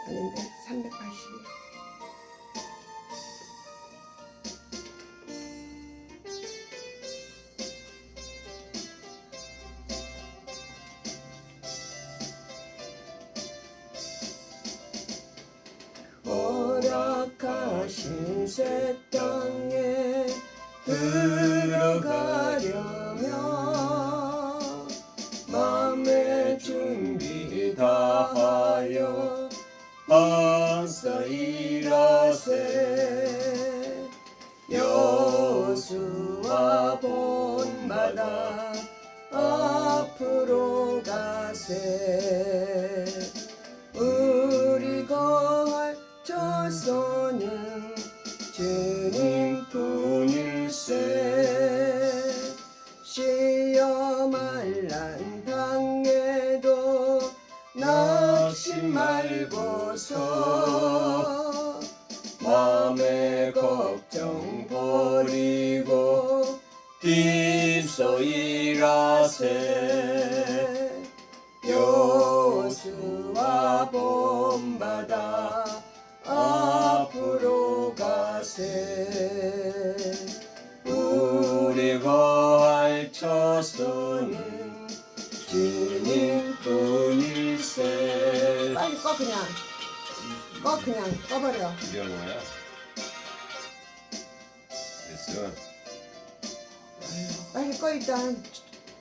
아닌데 380. 허락하신 새 땅에 들어가려면 마음의 준비 다하여 항상 일하세. 여수와 본받아 앞으로 가세. 우리 거할 조선은 주님뿐일세. 시험할 당에도 낙심 말고서 마음의 걱정 버리고 힘써 일하세. 여수와 본받아 앞으로 가세. 우리 거할 처소는 주님뿐일세. 빨리 꺼 그냥. 꺼버려. 이런 거야? 됐어. 빨리 꺼 일단.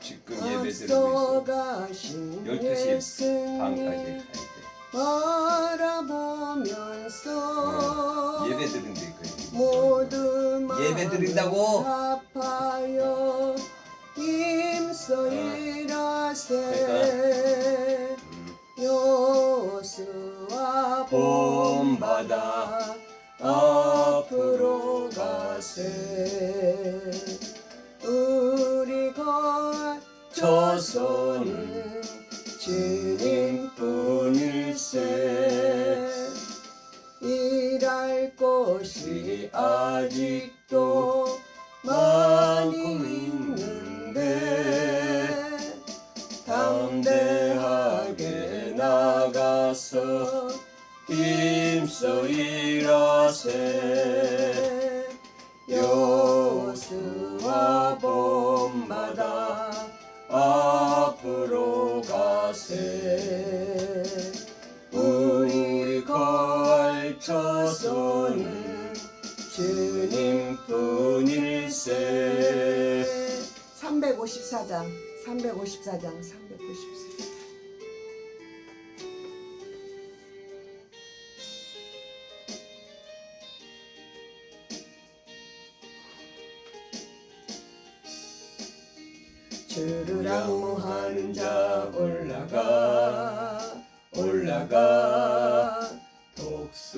지금 예배 드리고 있어. 앞서가신 12시 예수님 반까지 바라보면서 가야 돼. 예배 드린데 있거든. 모두 예배 드린다고? 합하여 힘써 일하세. 여수와 본받아 앞으로 가세. 우리 것 조선은 주님뿐일세. 일할 곳이 아직도 많이 있는데 담대하게 나가서 힘써 일하세. 여수와 본받아 앞으로 가세. 우리 거할 처소는 주님뿐일세. 354장. 주를 악무하는 자 올라가 독수리같이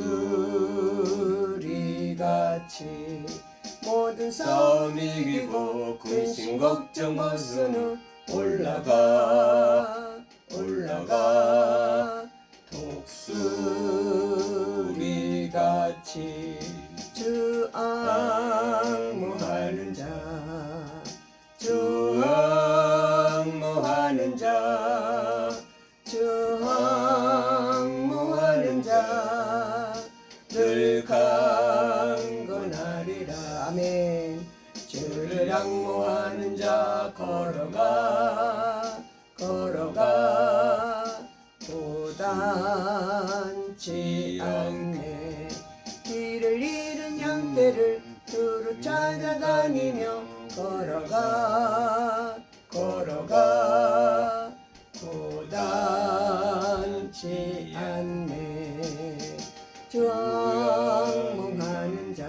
모든 싸움 이기고 근심 걱정 벗은 후 올라가 독수리같이 주 악무하는 자 주 항모하는 자 늘 강건하리라. 아멘. 주를 항모하는 자 걸어가 도단치 않네. 길을 잃은 양떼를 두루 찾아다니며 걸어가 도단치 않네. 주 항모하는 자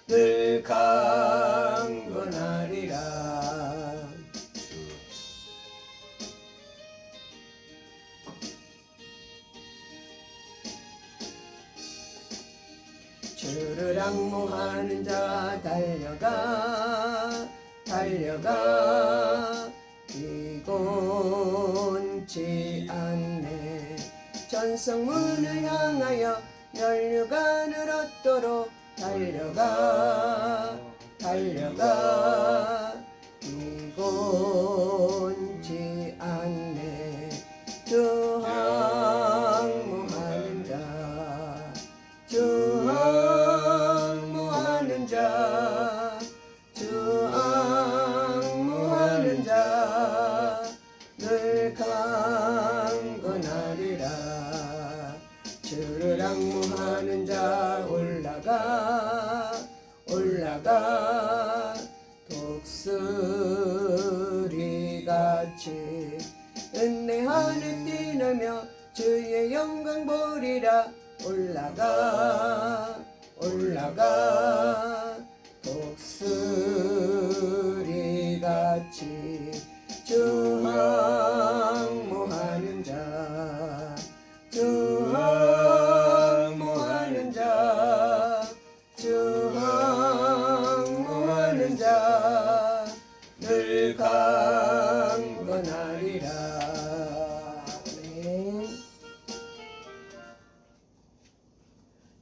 늘 강건하리라. 주를 항모하는 자 달려가 비곤치 않네. 전성문을 향하여 면류관을 얻도록 달려가 달려가 두곤지 않네. 주항무하는 자, 주항무하는 자, 주항무하는 자, 늘 강건하리라. 주를 항무하는 자 올라가 올라가 독수리같이 은혜 하늘 뛰놀며 주의 영광 보리라. 올라가 올라가 독수리같이 주항무하는 자, 주항무하는 자, 주항무하는 자, 늘 강건하리라. 아멘.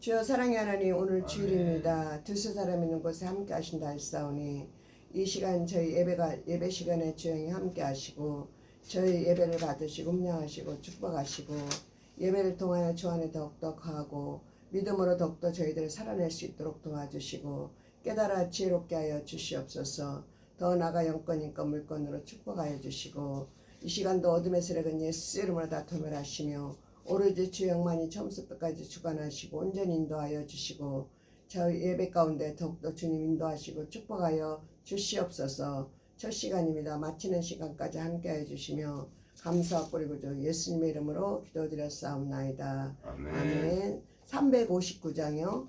주여 사랑의 하나님, 오늘 주일입니다. 두세 사람 있는 곳에 함께 하신다 할사오니 이 시간 저희 예배 시간에 주영이 함께 하시고 저희 예배를 받으시고 음량하시고 축복하시고 예배를 통하여 주 안에 더욱더 거하고 믿음으로 더욱더 저희들을 살아낼 수 있도록 도와주시고 깨달아 지혜롭게 하여 주시옵소서. 더 나아가 영권 인권 물권으로 축복하여 주시고 이 시간도 어둠의 세력은 예수 이름으로 다 도멸하시며 오로지 주영만이 처음부터 끝까지 주관하시고 온전히 인도하여 주시고 저희 예배 가운데 더욱더 주님 인도하시고 축복하여 주시옵소서. 첫 시간입니다. 마치는 시간까지 함께해 주시며 감사와 뿌리고 예수님의 이름으로 기도드렸사옵나이다. 아멘. 아멘. 359장이요.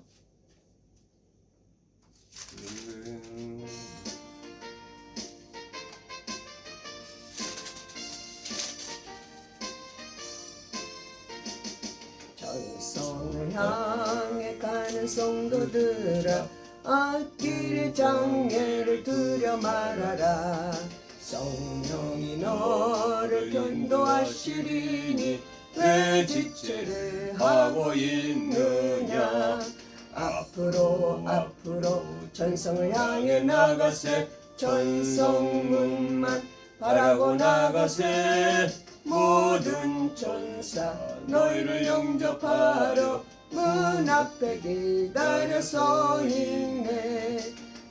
전성을 향해 가는 성도들아, 앞길의 장애를 두려 말아라. 성령이 너를 견도하시리니 왜 지체를 하고 있느냐. 앞으로 앞으로 전성을 향해 나가세. 전성문만 바라고 나가세. 모든 천사 너희를 영접하러 문 앞에 기다려 서 있네.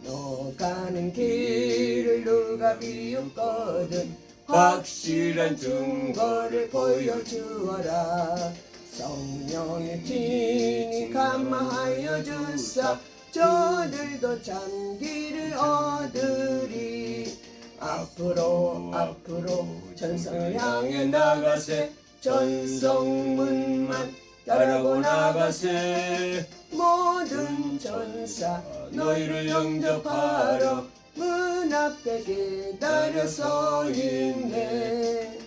너 가는 길을 누가 비웃거든 확실한 증거를 보여주어라. 성령의 진이 감화하여 주사 저들도 참기를 얻으리. 앞으로 앞으로 전성을 향해 나가세. 전성문만 따라고 나가세. 모든 천사 너희를 영접하러 문 앞에 기다려 서 있네.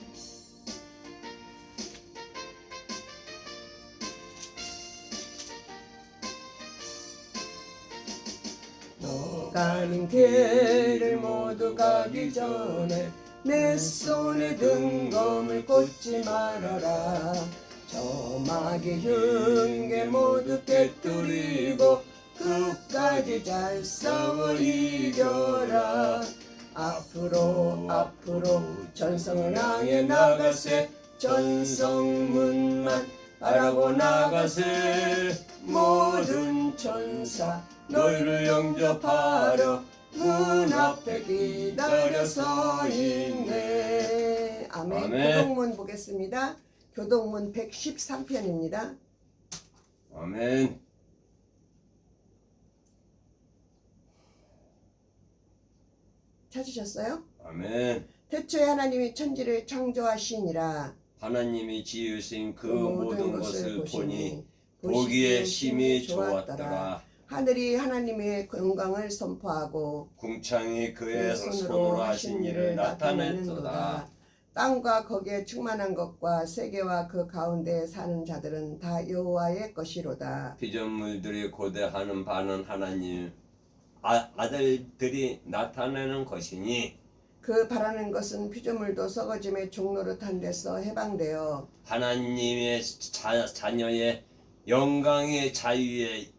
너 가는 길을 모두 가기 전에 내 손에 든 검을 꽂지 말아라. 저 마귀 흉계 모두 깨뜨리고 끝까지 잘 싸워 이겨라. 앞으로 앞으로 전성을 향해 나가세. 전성문만 바라고 나가세. 모든 천사 너희를 영접하러 문 앞에 기다려 서 있네. 아멘. 아멘. 교동문 보겠습니다. 교동문 113편입니다. 아멘. 찾으셨어요? 아멘. 태초에 하나님이 천지를 창조하시니라. 하나님이 지으신 그 모든 것을 보니 보기에 심히 좋았더라. 하늘이 하나님의 영광을 선포하고 궁창이 그의 손으로 하신 일을 나타냈도다. 땅과 거기에 충만한 것과 세계와 그 가운데 사는 자들은 다 여호와의 것이로다. 피조물들이 고대하는 바는 하나님 아들들이 나타내는 것이니 그 바라는 것은 피조물도 썩어짐의 종노릇한 데서 해방되어 하나님의 자녀의 영광의 자유에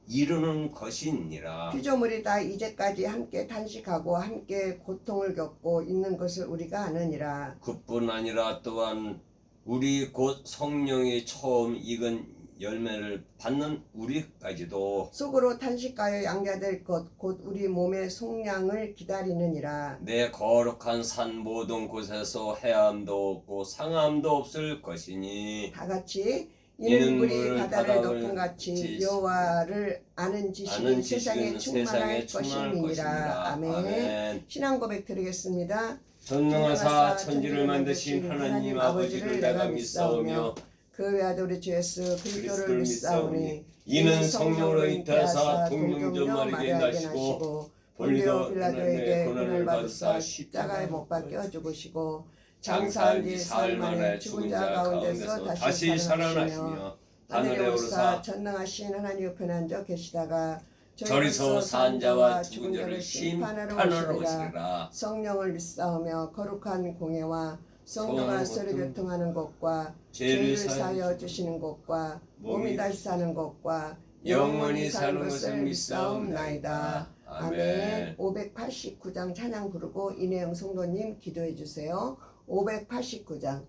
이루는 것이니라. 피조물이 다 이제까지 함께 탄식하고 함께 고통을 겪고 있는 것을 우리가 아느니라. 그뿐 아니라 또한 우리 곧 성령이 처음 익은 열매를 받는 우리까지도 속으로 탄식하여 양자될 것 곧 우리 몸의 속량을 기다리느니라. 내 거룩한 산 모든 곳에서 해함도 없고 상함도 없을 것이니 다 같이 이는 이는 물이 물을 바다를 바다를 덮은 같이 지- 여호와를 아는 지식이 세상에 충만할 충만할 것임이니라. 아멘. 신앙 고백 드리겠습니다. 전능하사 천지를 만드신 하나님 아버지를 내가 믿사오며 그 외아들 우리 주 예수 그리스도를 믿사오니 이는 성령으로 잉태하사 동정녀 마리아에게 나시고 본리도 빌라도에게 고난을 받으사 십자가에 못 박혀 죽으시고 장사한 장사한 지 지 사흘 만에 죽은 자 가운데서 다시 살아나시며 하늘에 오르사 전능하신 하나님 옆에 앉아 계시다가 저리서 산 자와 죽은 자를 심판하러 오시리라. 오시리라. 성령을 믿사오며 거룩한 공예와 성도가 성령 서로 교통하는 것과 죄를 죄를 사하여 주시는 것과 몸이 다시 사는 것과 영원히 사는 것을 믿사옵나이다. 아멘. 589장 찬양 부르고 이내영 성도님 기도해 주세요. 589장.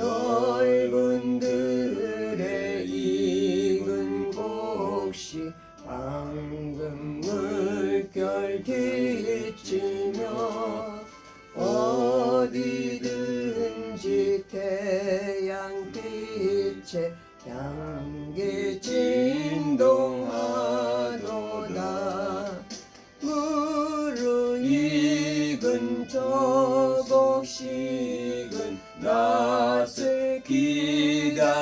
넓은 들에 익은 곡식 황금 물결 비치며 어디든지 태양빛에 향기 진동하도다. 무르익은 저 곡식은 낯을 기다리는데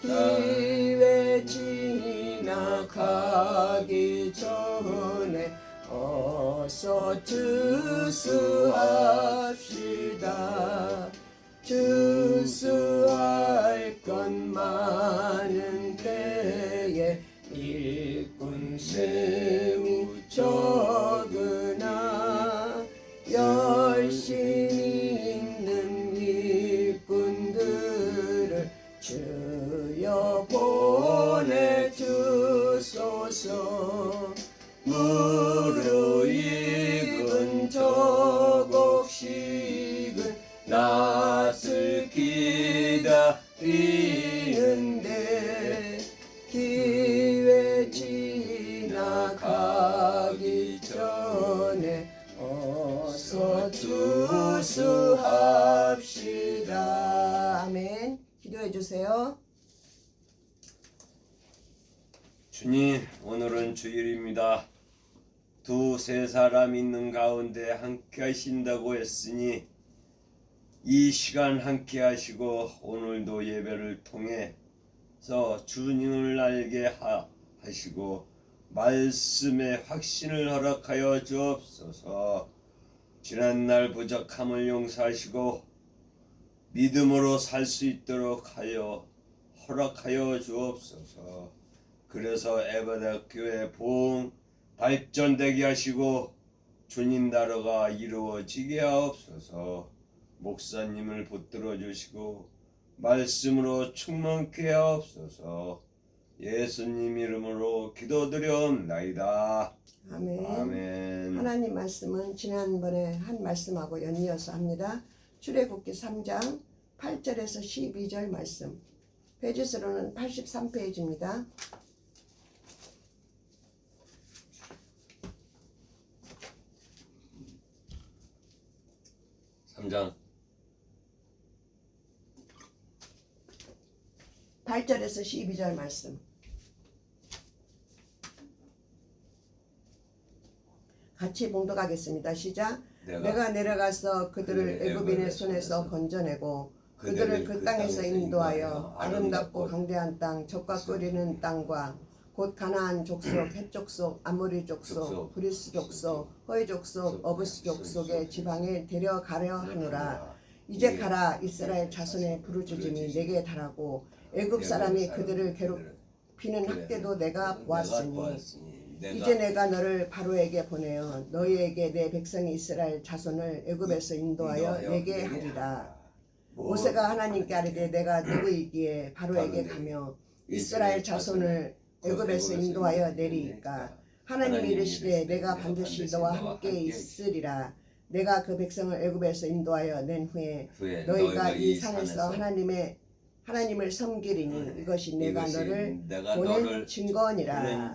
기회 지나가기 전에 어서 추수합시다. 추수할 것 많은 때에 일꾼 셈이 적으나 열심히 있는 일꾼들을 주여 보내주소서. 무르익은 저 곡식은 낯을 기다리는데 기회 지나가기 전에 어서 추수합시다. 아멘. 기도해 주세요. 주님, 오늘은 주일입니다. 두세 사람 있는 가운데 함께 하신다고 했으니 이 시간 함께 하시고 오늘도 예배를 통해서 주님을 알게 하시고 말씀의 확신을 허락하여 주옵소서. 지난날 부족함을 용서하시고 믿음으로 살 수 있도록 하여 허락하여 주옵소서. 그래서 에베다 교회 부흥 발전되게 하시고 주님 나라가 이루어지게 하옵소서. 목사님을 붙들어 주시고 말씀으로 충만케 하옵소서. 예수님 이름으로 기도드려옵나이다. 아멘. 아멘. 하나님 말씀은 지난번에 한 말씀하고 연이어서 합니다. 출애굽기 3장 8절에서 12절 말씀. 페이지수로는 83페이지입니다. 3장 8절에서 12절 말씀. 같이 봉독하겠습니다. 시작. 내가 내려가서 그들을 애굽인의 손에서 건져내고 그들을 그 땅에서 인도하여 아름답고 강대한 땅, 젖과 끓이는 땅과 곧 가나안 족속, 헷 족속, 아모리 족속, 브리스 족속, 허이 족속, 어부스 족속의 지방에 데려가려 하노라. 이제 가라. 이스라엘 자손의 부르짖음이 내게 달하고 애굽 사람이 그들을 비는 그래. 학대도 내가 보았으니 내가 이제 내가 너를 바로에게 보내어 너희에게 내 백성이 이스라엘 자손을 애굽에서 인도하여 내게 하리라. 모세가 하나님께 아뢰되 내가 누구이기에 바로에게 가며 이스라엘 자손을 애굽에서 인도하여 내리이까. 하나님이 이르시되 내가 반드시 너와 함께 있으리라. 내가 그 백성을 애굽에서 인도하여 낸 후에 너희가 이 산에서 하나님을 섬기리니 이것이 내가 너를 보낸 증거니라.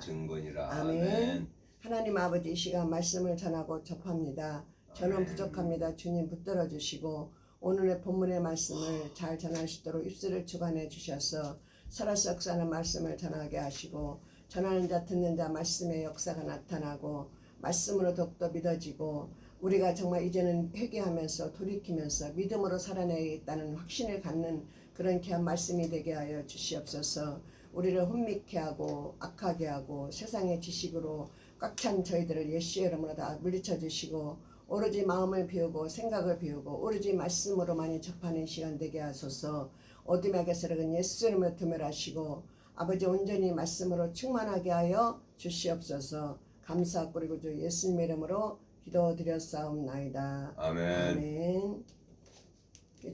아멘. 하나님 아버지, 이 시간 말씀을 전하고 접합니다. 저는 부족합니다. 주님 붙들어 주시고 오늘의 본문의 말씀을 잘 전할 수 있도록 입술을 주관해 주셔서 살아서 역사하는 말씀을 전하게 하시고 전하는 자 듣는 자 말씀의 역사가 나타나고 말씀으로 더욱더 믿어지고 우리가 정말 이제는 회개하면서 돌이키면서 믿음으로 살아내겠다는 확신을 갖는 그런 귀한 말씀이 되게 하여 주시옵소서. 우리를 혼미케 하고 악하게 하고 세상의 지식으로 꽉 찬 저희들을 예수의 이름으로 다 물리쳐 주시고 오로지 마음을 비우고 생각을 비우고 오로지 말씀으로만이 접하는 시간 되게 하소서. 어둠의 세력은 예수 이름으로 드멸하시고 아버지 온전히 말씀으로 충만하게 하여 주시옵소서. 감사 그리고 주 예수님의 이름으로 기도드렸사옵나이다. 아멘. 아멘.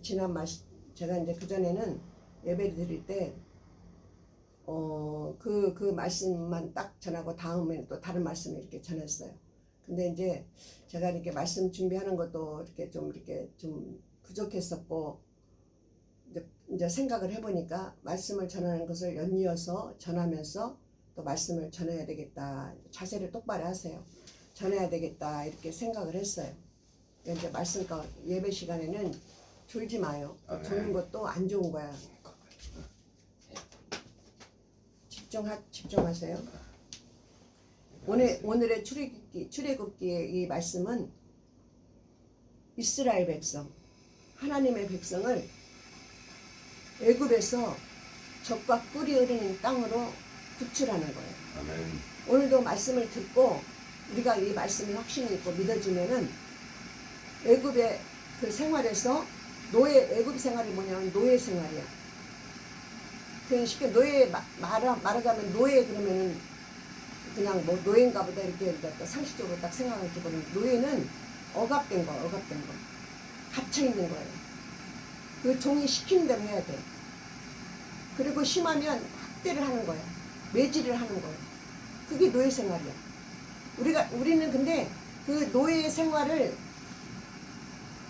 지난 제가 이제 그전에는 예배 드릴 때 그 말씀만 딱 전하고 다음에 또 다른 말씀을 이렇게 전했어요. 근데 이제 제가 이렇게 말씀 준비하는 것도 이렇게 좀 부족했었고 이제 생각을 해보니까 말씀을 전하는 것을 연이어서 전하면서 또 말씀을 전해야 되겠다. 자세를 똑바로 하세요. 전해야 되겠다 이렇게 생각을 했어요. 이제 말씀 예배 시간에는 졸지 마요. 졸는 것도 안 좋은 거야. 집중하세요. 오늘의 출애굽기의 이 말씀은 이스라엘 백성, 하나님의 백성을 애굽에서 젖과 꿀이 흐르는 땅으로 구출하는 거예요. 아멘. 오늘도 말씀을 듣고 우리가 이 말씀을 확신이 있고 믿어지면은 애굽의 그 생활에서 애굽 생활이 뭐냐면 노예 생활이야. 그냥 쉽게 노예 말하자면 노예 그러면은 그냥 뭐 노예인가 보다 이렇게 상식적으로 딱 생각할 때 보면 노예는 억압된 거. 갇혀 있는 거예요. 그 종이 시키는 대로 해야 돼. 그리고 심하면 학대를 하는 거야. 매질을 하는 거예요. 그게 노예 생활이야. 우리는 근데 그 노예 생활을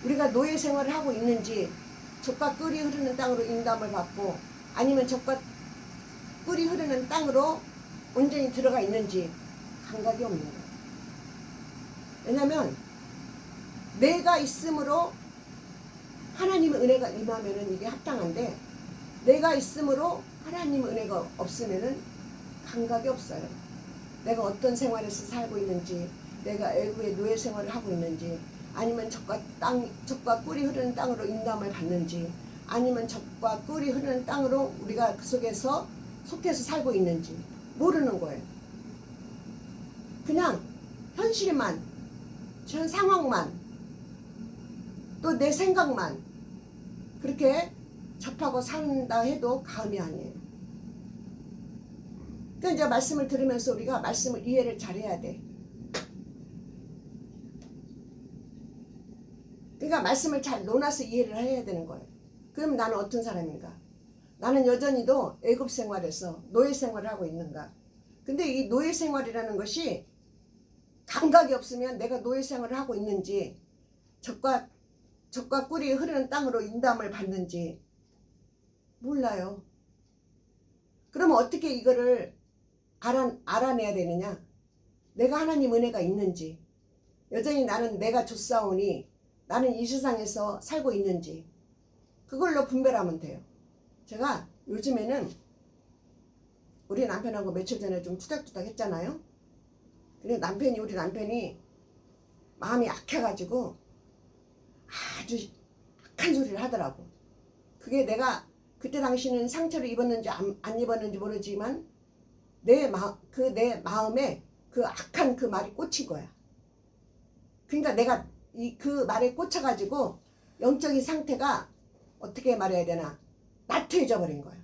우리가 노예 생활을 하고 있는지 젖과 꿀이 흐르는 땅으로 인도함을 받고 아니면 젖과 꿀이 흐르는 땅으로 온전히 들어가 있는지 감각이 없는 거예요. 왜냐하면 내가 있음으로 하나님의 은혜가 임하면은 이게 합당한데 내가 있음으로 하나님의 은혜가 없으면은 감각이 없어요. 내가 어떤 생활에서 살고 있는지 내가 애굽의 노예 생활을 하고 있는지 아니면 젖과 꿀이 흐르는 땅으로 인도함을 받는지 아니면 젖과 꿀이 흐르는 땅으로 우리가 그 속해서 살고 있는지 모르는 거예요. 그냥 현실만, 현 상황만, 또 내 생각만 그렇게 접하고 산다 해도 감이 아니에요. 그러니까 이제 말씀을 들으면서 우리가 말씀을 이해를 잘해야 돼. 그러니까 말씀을 잘 논아서 이해를 해야 되는 거예요. 그럼 나는 어떤 사람인가? 나는 여전히도 애굽 생활에서 노예 생활을 하고 있는가? 근데 이 노예 생활이라는 것이 감각이 없으면 내가 노예 생활을 하고 있는지 젖과 꿀이 흐르는 땅으로 인도함을 받는지 몰라요. 그러면 어떻게 이거를 알아내야 되느냐? 내가 하나님 은혜가 있는지 여전히 나는 내가 줬사오니 나는 이 세상에서 살고 있는지 그걸로 분별하면 돼요. 제가 요즘에는 우리 남편하고 며칠 전에 좀 투닥투닥 했잖아요. 근데 우리 남편이 마음이 약해가지고 아주 악한 소리를 하더라고. 그게 내가 그때 당시는 상처를 입었는지 안 입었는지 모르지만 내 마음에 그 악한 그 말이 꽂힌 거야. 그러니까 내가 그 말에 꽂혀가지고 영적인 상태가 어떻게 말해야 되나 나태해져 버린 거야.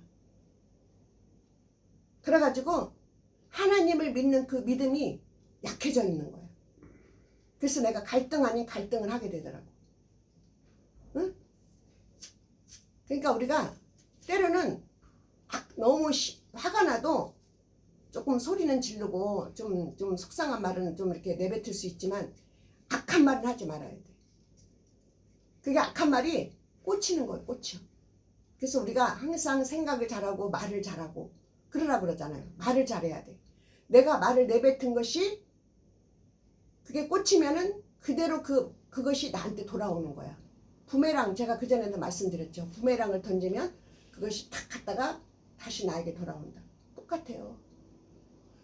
그래가지고 하나님을 믿는 그 믿음이 약해져 있는 거야. 그래서 내가 갈등 아닌 갈등을 하게 되더라고. 응? 그러니까 우리가 때로는 너무 화가 나도 조금 소리는 지르고 좀 속상한 말은 좀 이렇게 내뱉을 수 있지만 악한 말은 하지 말아야 돼. 그게 악한 말이 꽂히는 거예요. 꽂혀. 그래서 우리가 항상 생각을 잘하고 말을 잘하고 그러라고 그러잖아요. 말을 잘해야 돼. 내가 말을 내뱉은 것이 그게 꽂히면은 그대로 그것이 나한테 돌아오는 거야. 부메랑, 제가 그전에도 말씀드렸죠. 부메랑을 던지면 그것이 탁 갔다가 다시 나에게 돌아온다. 똑같아요.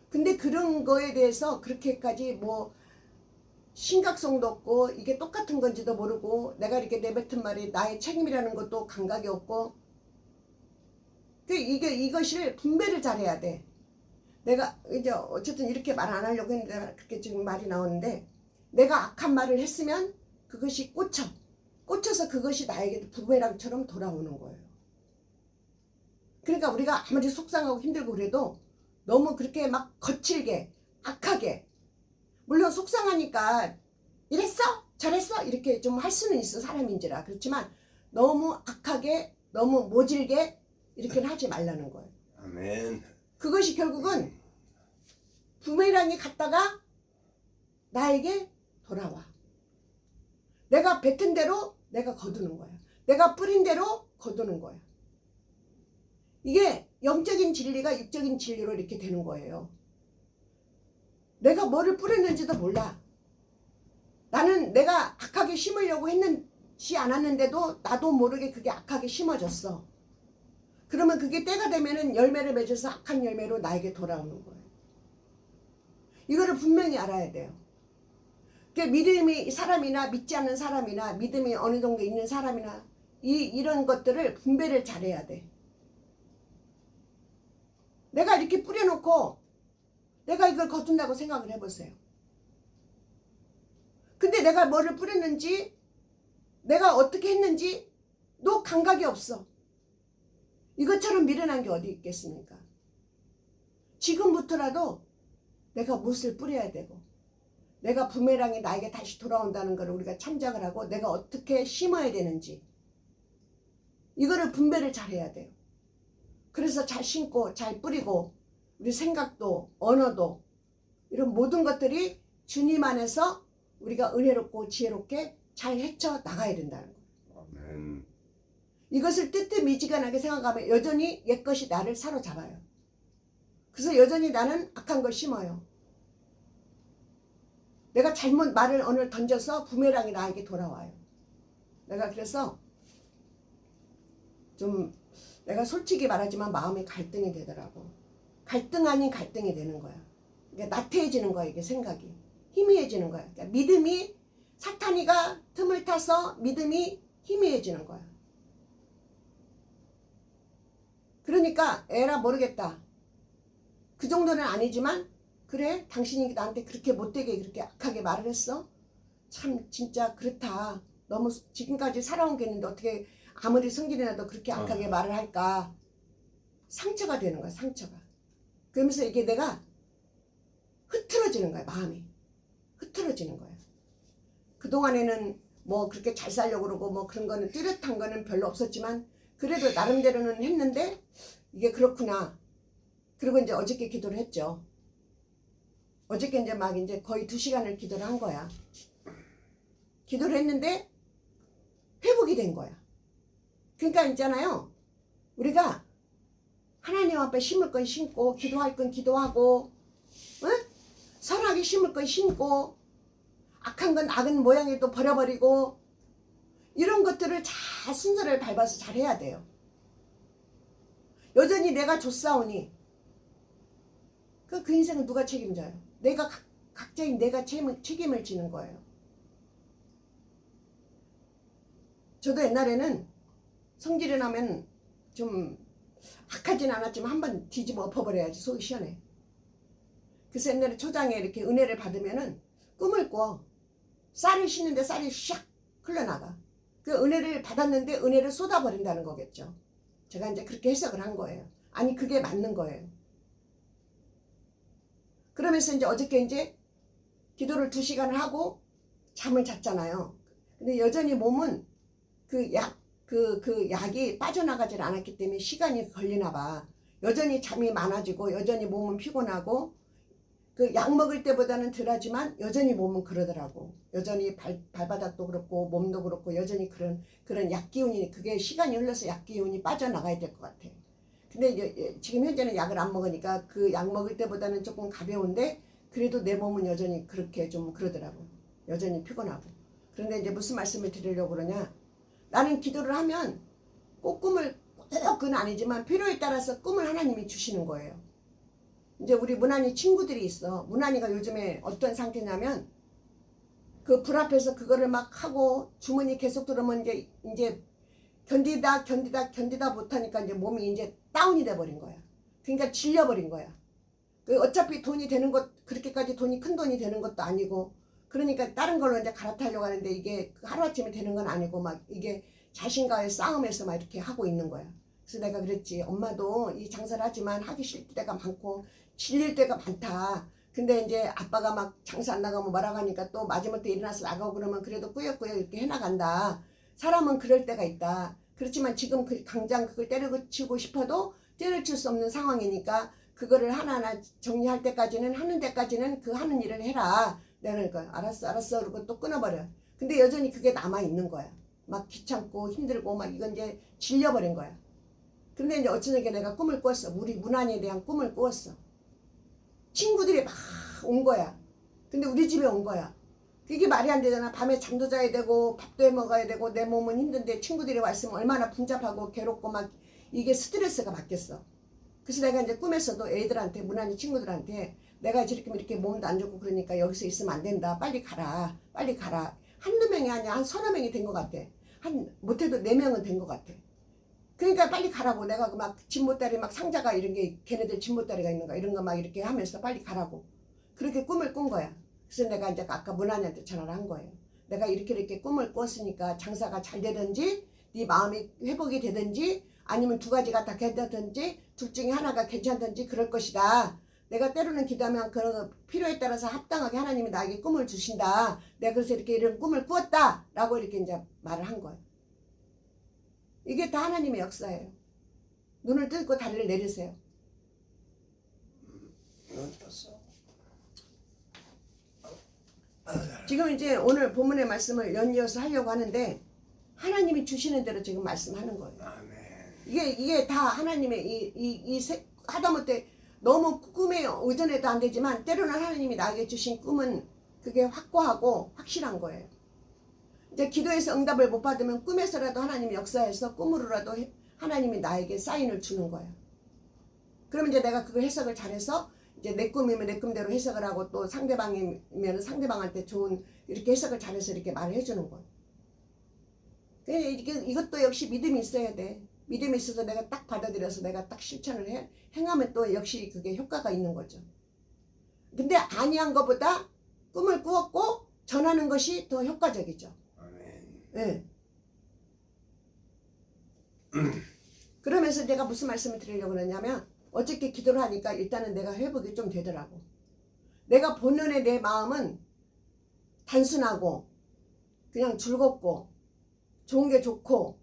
근데 그런 거에 대해서 그렇게까지 뭐 심각성도 없고 이게 똑같은 건지도 모르고 내가 이렇게 내뱉은 말이 나의 책임이라는 것도 감각이 없고 이것을 분배를 잘해야 돼. 내가 이제 어쨌든 이렇게 말 안 하려고 했는데 그렇게 지금 말이 나오는데 내가 악한 말을 했으면 그것이 꽂혀서 그것이 나에게 부메랑처럼 돌아오는 거예요. 그러니까 우리가 아무리 속상하고 힘들고 그래도 너무 그렇게 막 거칠게 악하게, 물론 속상하니까 이랬어? 저랬어? 이렇게 좀 할 수는 있어, 사람인지라. 그렇지만 너무 악하게 너무 모질게 이렇게는 하지 말라는 거예요. 아멘. 그것이 결국은 부메랑이 갔다가 나에게 돌아와. 내가 뱉은 대로 내가 거두는 거야. 내가 뿌린 대로 거두는 거야. 이게 영적인 진리가 육적인 진리로 이렇게 되는 거예요. 내가 뭐를 뿌렸는지도 몰라. 나는 내가 악하게 심으려고 했는지 않았는데도 나도 모르게 그게 악하게 심어졌어. 그러면 그게 때가 되면은 열매를 맺어서 악한 열매로 나에게 돌아오는 거예요. 이거를 분명히 알아야 돼요. 믿음이 사람이나 믿지 않는 사람이나 믿음이 어느 정도 있는 사람이나 이런 것들을 분배를 잘해야 돼. 내가 이렇게 뿌려놓고 내가 이걸 거둔다고 생각을 해보세요. 근데 내가 뭐를 뿌렸는지 내가 어떻게 했는지 너 감각이 없어. 이것처럼 미련한 게 어디 있겠습니까? 지금부터라도 내가 무엇을 뿌려야 되고 내가 부메랑이 나에게 다시 돌아온다는 걸 우리가 참작을 하고 내가 어떻게 심어야 되는지 이거를 분배를 잘해야 돼요. 그래서 잘 심고 잘 뿌리고 우리 생각도 언어도 이런 모든 것들이 주님 안에서 우리가 은혜롭고 지혜롭게 잘 헤쳐 나가야 된다는 거예요. 아멘. 이것을 뜨뜻미지근하게 생각하면 여전히 옛것이 나를 사로잡아요. 그래서 여전히 나는 악한 걸 심어요. 내가 잘못 말을 오늘 던져서 부메랑이 나에게 돌아와요. 내가 그래서 좀 내가 솔직히 말하지만 마음이 갈등이 되더라고. 갈등 아닌 갈등이 되는 거야. 그러니까 나태해지는 거야. 이게 생각이. 희미해지는 거야. 그러니까 믿음이 사탄이가 틈을 타서 믿음이 희미해지는 거야. 그러니까 에라 모르겠다. 그 정도는 아니지만 그래 당신이 나한테 그렇게 못되게 그렇게 악하게 말을 했어? 참 진짜 그렇다. 너무 지금까지 살아온 게 있는데 어떻게 아무리 성질이 나도 그렇게 악하게 말을 할까. 상처가 되는 거야. 상처가. 그러면서 이게 내가 흐트러지는 거야. 마음이 흐트러지는 거야. 그동안에는 뭐 그렇게 잘 살려고 그러고 뭐 그런 거는 뚜렷한 거는 별로 없었지만 그래도 나름대로는 했는데 이게 그렇구나. 그리고 이제 어저께 기도를 했죠. 어저께 이제 막 이제 거의 2시간을 기도를 한 거야. 기도를 했는데 회복이 된 거야. 그러니까 있잖아요. 우리가 하나님 앞에 심을 건 심고 기도할 건 기도하고 응? 선하게 심을 건 심고 악한 건 악은 모양에 또 버려버리고 이런 것들을 잘 순서를 밟아서 잘 해야 돼요. 여전히 내가 줬사오니 그 인생은 누가 책임져요? 내가 각자인 내가 책임을 지는 거예요. 저도 옛날에는 성질이 나면 좀 악하진 않았지만 한번 뒤집어 엎어버려야지 속이 시원해. 그래서 옛날에 초장에 이렇게 은혜를 받으면은 꿈을 꿔. 쌀을 씻는데 쌀이 샥 흘러나가. 그 은혜를 받았는데 은혜를 쏟아버린다는 거겠죠. 제가 이제 그렇게 해석을 한 거예요. 아니 그게 맞는 거예요. 그러면서 이제 어저께 이제 기도를 2시간을 하고 잠을 잤잖아요. 근데 여전히 몸은 그 약이 빠져나가질 않았기 때문에 시간이 걸리나 봐. 여전히 잠이 많아지고 여전히 몸은 피곤하고 그 약 먹을 때보다는 덜하지만 여전히 몸은 그러더라고. 여전히 발바닥도 그렇고 몸도 그렇고 여전히 그런 약 기운이, 그게 시간이 흘러서 약 기운이 빠져나가야 될 것 같아. 근데 이제 지금 현재는 약을 안 먹으니까 그 약 먹을 때보다는 조금 가벼운데 그래도 내 몸은 여전히 그렇게 좀 그러더라고. 여전히 피곤하고. 그런데 이제 무슨 말씀을 드리려고 그러냐, 나는 기도를 하면 꼭 꿈을, 꼭 그건 아니지만 필요에 따라서 꿈을 하나님이 주시는 거예요. 이제 우리 문안이 친구들이 있어. 문안이가 요즘에 어떤 상태냐면 그 불 앞에서 그거를 막 하고 주머니 계속 들으면 이제 견디다 못하니까 이제 몸이 이제 다운이 돼버린 거야. 그러니까 질려버린 거야. 그 어차피 돈이 되는 것, 그렇게까지 큰 돈이 되는 것도 아니고, 그러니까 다른 걸로 이제 갈아타려고 하는데 이게 하루아침에 되는 건 아니고 막 이게 자신과의 싸움에서 막 이렇게 하고 있는 거야. 그래서 내가 그랬지. 엄마도 이 장사를 하지만 하기 싫을 때가 많고 질릴 때가 많다. 근데 이제 아빠가 막 장사 안 나가면 뭐라고 하니까 또 마지못해 일어나서 나가고 그러면 그래도 꾸역꾸역 이렇게 해나간다. 사람은 그럴 때가 있다. 그렇지만 지금 당장 그걸 때려치고 싶어도 때려칠 수 없는 상황이니까 그거를 하나하나 정리할 때까지는, 하는 데까지는 그 하는 일을 해라. 내가 그러니까 알았어 그러고 또 끊어버려. 근데 여전히 그게 남아있는 거야. 막 귀찮고 힘들고 막 이건 이제 질려버린 거야. 근데 이제 어쩌게 내가 꿈을 꿨어. 우리 문안에 대한 꿈을 꿨어. 친구들이 막 온 거야. 근데 우리 집에 온 거야. 그게 말이 안 되잖아. 밤에 잠도 자야 되고 밥도 해 먹어야 되고 내 몸은 힘든데 친구들이 왔으면 얼마나 분잡하고 괴롭고 막 이게 스트레스가 받겠어. 그래서 내가 이제 꿈에서도 애들한테, 문안이 친구들한테 내가 이렇게 몸도 안 좋고 그러니까 여기서 있으면 안 된다. 빨리 가라. 빨리 가라. 한두 명이 아니야. 한 서너 명이 된 것 같아. 못해도 4명은 된 것 같아. 그러니까 빨리 가라고. 내가 막 진보다리 막 상자가 이런 게, 걔네들 진보다리가 있는가 이런 거 막 이렇게 하면서 빨리 가라고. 그렇게 꿈을 꾼 거야. 그래서 내가 이제 아까 문안이한테 전화를 한 거예요. 내가 이렇게 꿈을 꿨으니까 장사가 잘 되든지 네 마음이 회복이 되든지 아니면 2가지가 다 괜찮든지 둘 중에 하나가 괜찮든지 그럴 것이다. 내가 때로는 기도하면 그런 필요에 따라서 합당하게 하나님이 나에게 꿈을 주신다. 내가 그래서 이런 꿈을 꾸었다 라고 이렇게 이제 말을 한 거예요. 이게 다 하나님의 역사예요. 눈을 뜨고 다리를 내리세요. 지금 이제 오늘 본문의 말씀을 연이어서 하려고 하는데 하나님이 주시는 대로 지금 말씀하는 거예요. 이게 다 하나님의 하다못해 너무 꿈에 의존해도 안 되지만 때로는 하나님이 나에게 주신 꿈은 그게 확고하고 확실한 거예요. 이제 기도해서 응답을 못 받으면 꿈에서라도 하나님이 역사해서 꿈으로라도 하나님이 나에게 사인을 주는 거예요. 그러면 이제 내가 그걸 해석을 잘해서 이제 내 꿈이면 내 꿈대로 해석을 하고 또 상대방이면 상대방한테 좋은 이렇게 해석을 잘해서 이렇게 말을 해주는 거예요. 이것도 역시 믿음이 있어야 돼. 믿음이 있어서 내가 딱 받아들여서 내가 딱 실천을 행하면 또 역시 그게 효과가 있는 거죠. 근데 아니한 것보다 꿈을 꾸었고 전하는 것이 더 효과적이죠. 네. 그러면서 내가 무슨 말씀을 드리려고 그러냐면 어저께 기도를 하니까 일단은 내가 회복이 좀 되더라고. 내가 본연의 내 마음은 단순하고 그냥 즐겁고 좋은 게 좋고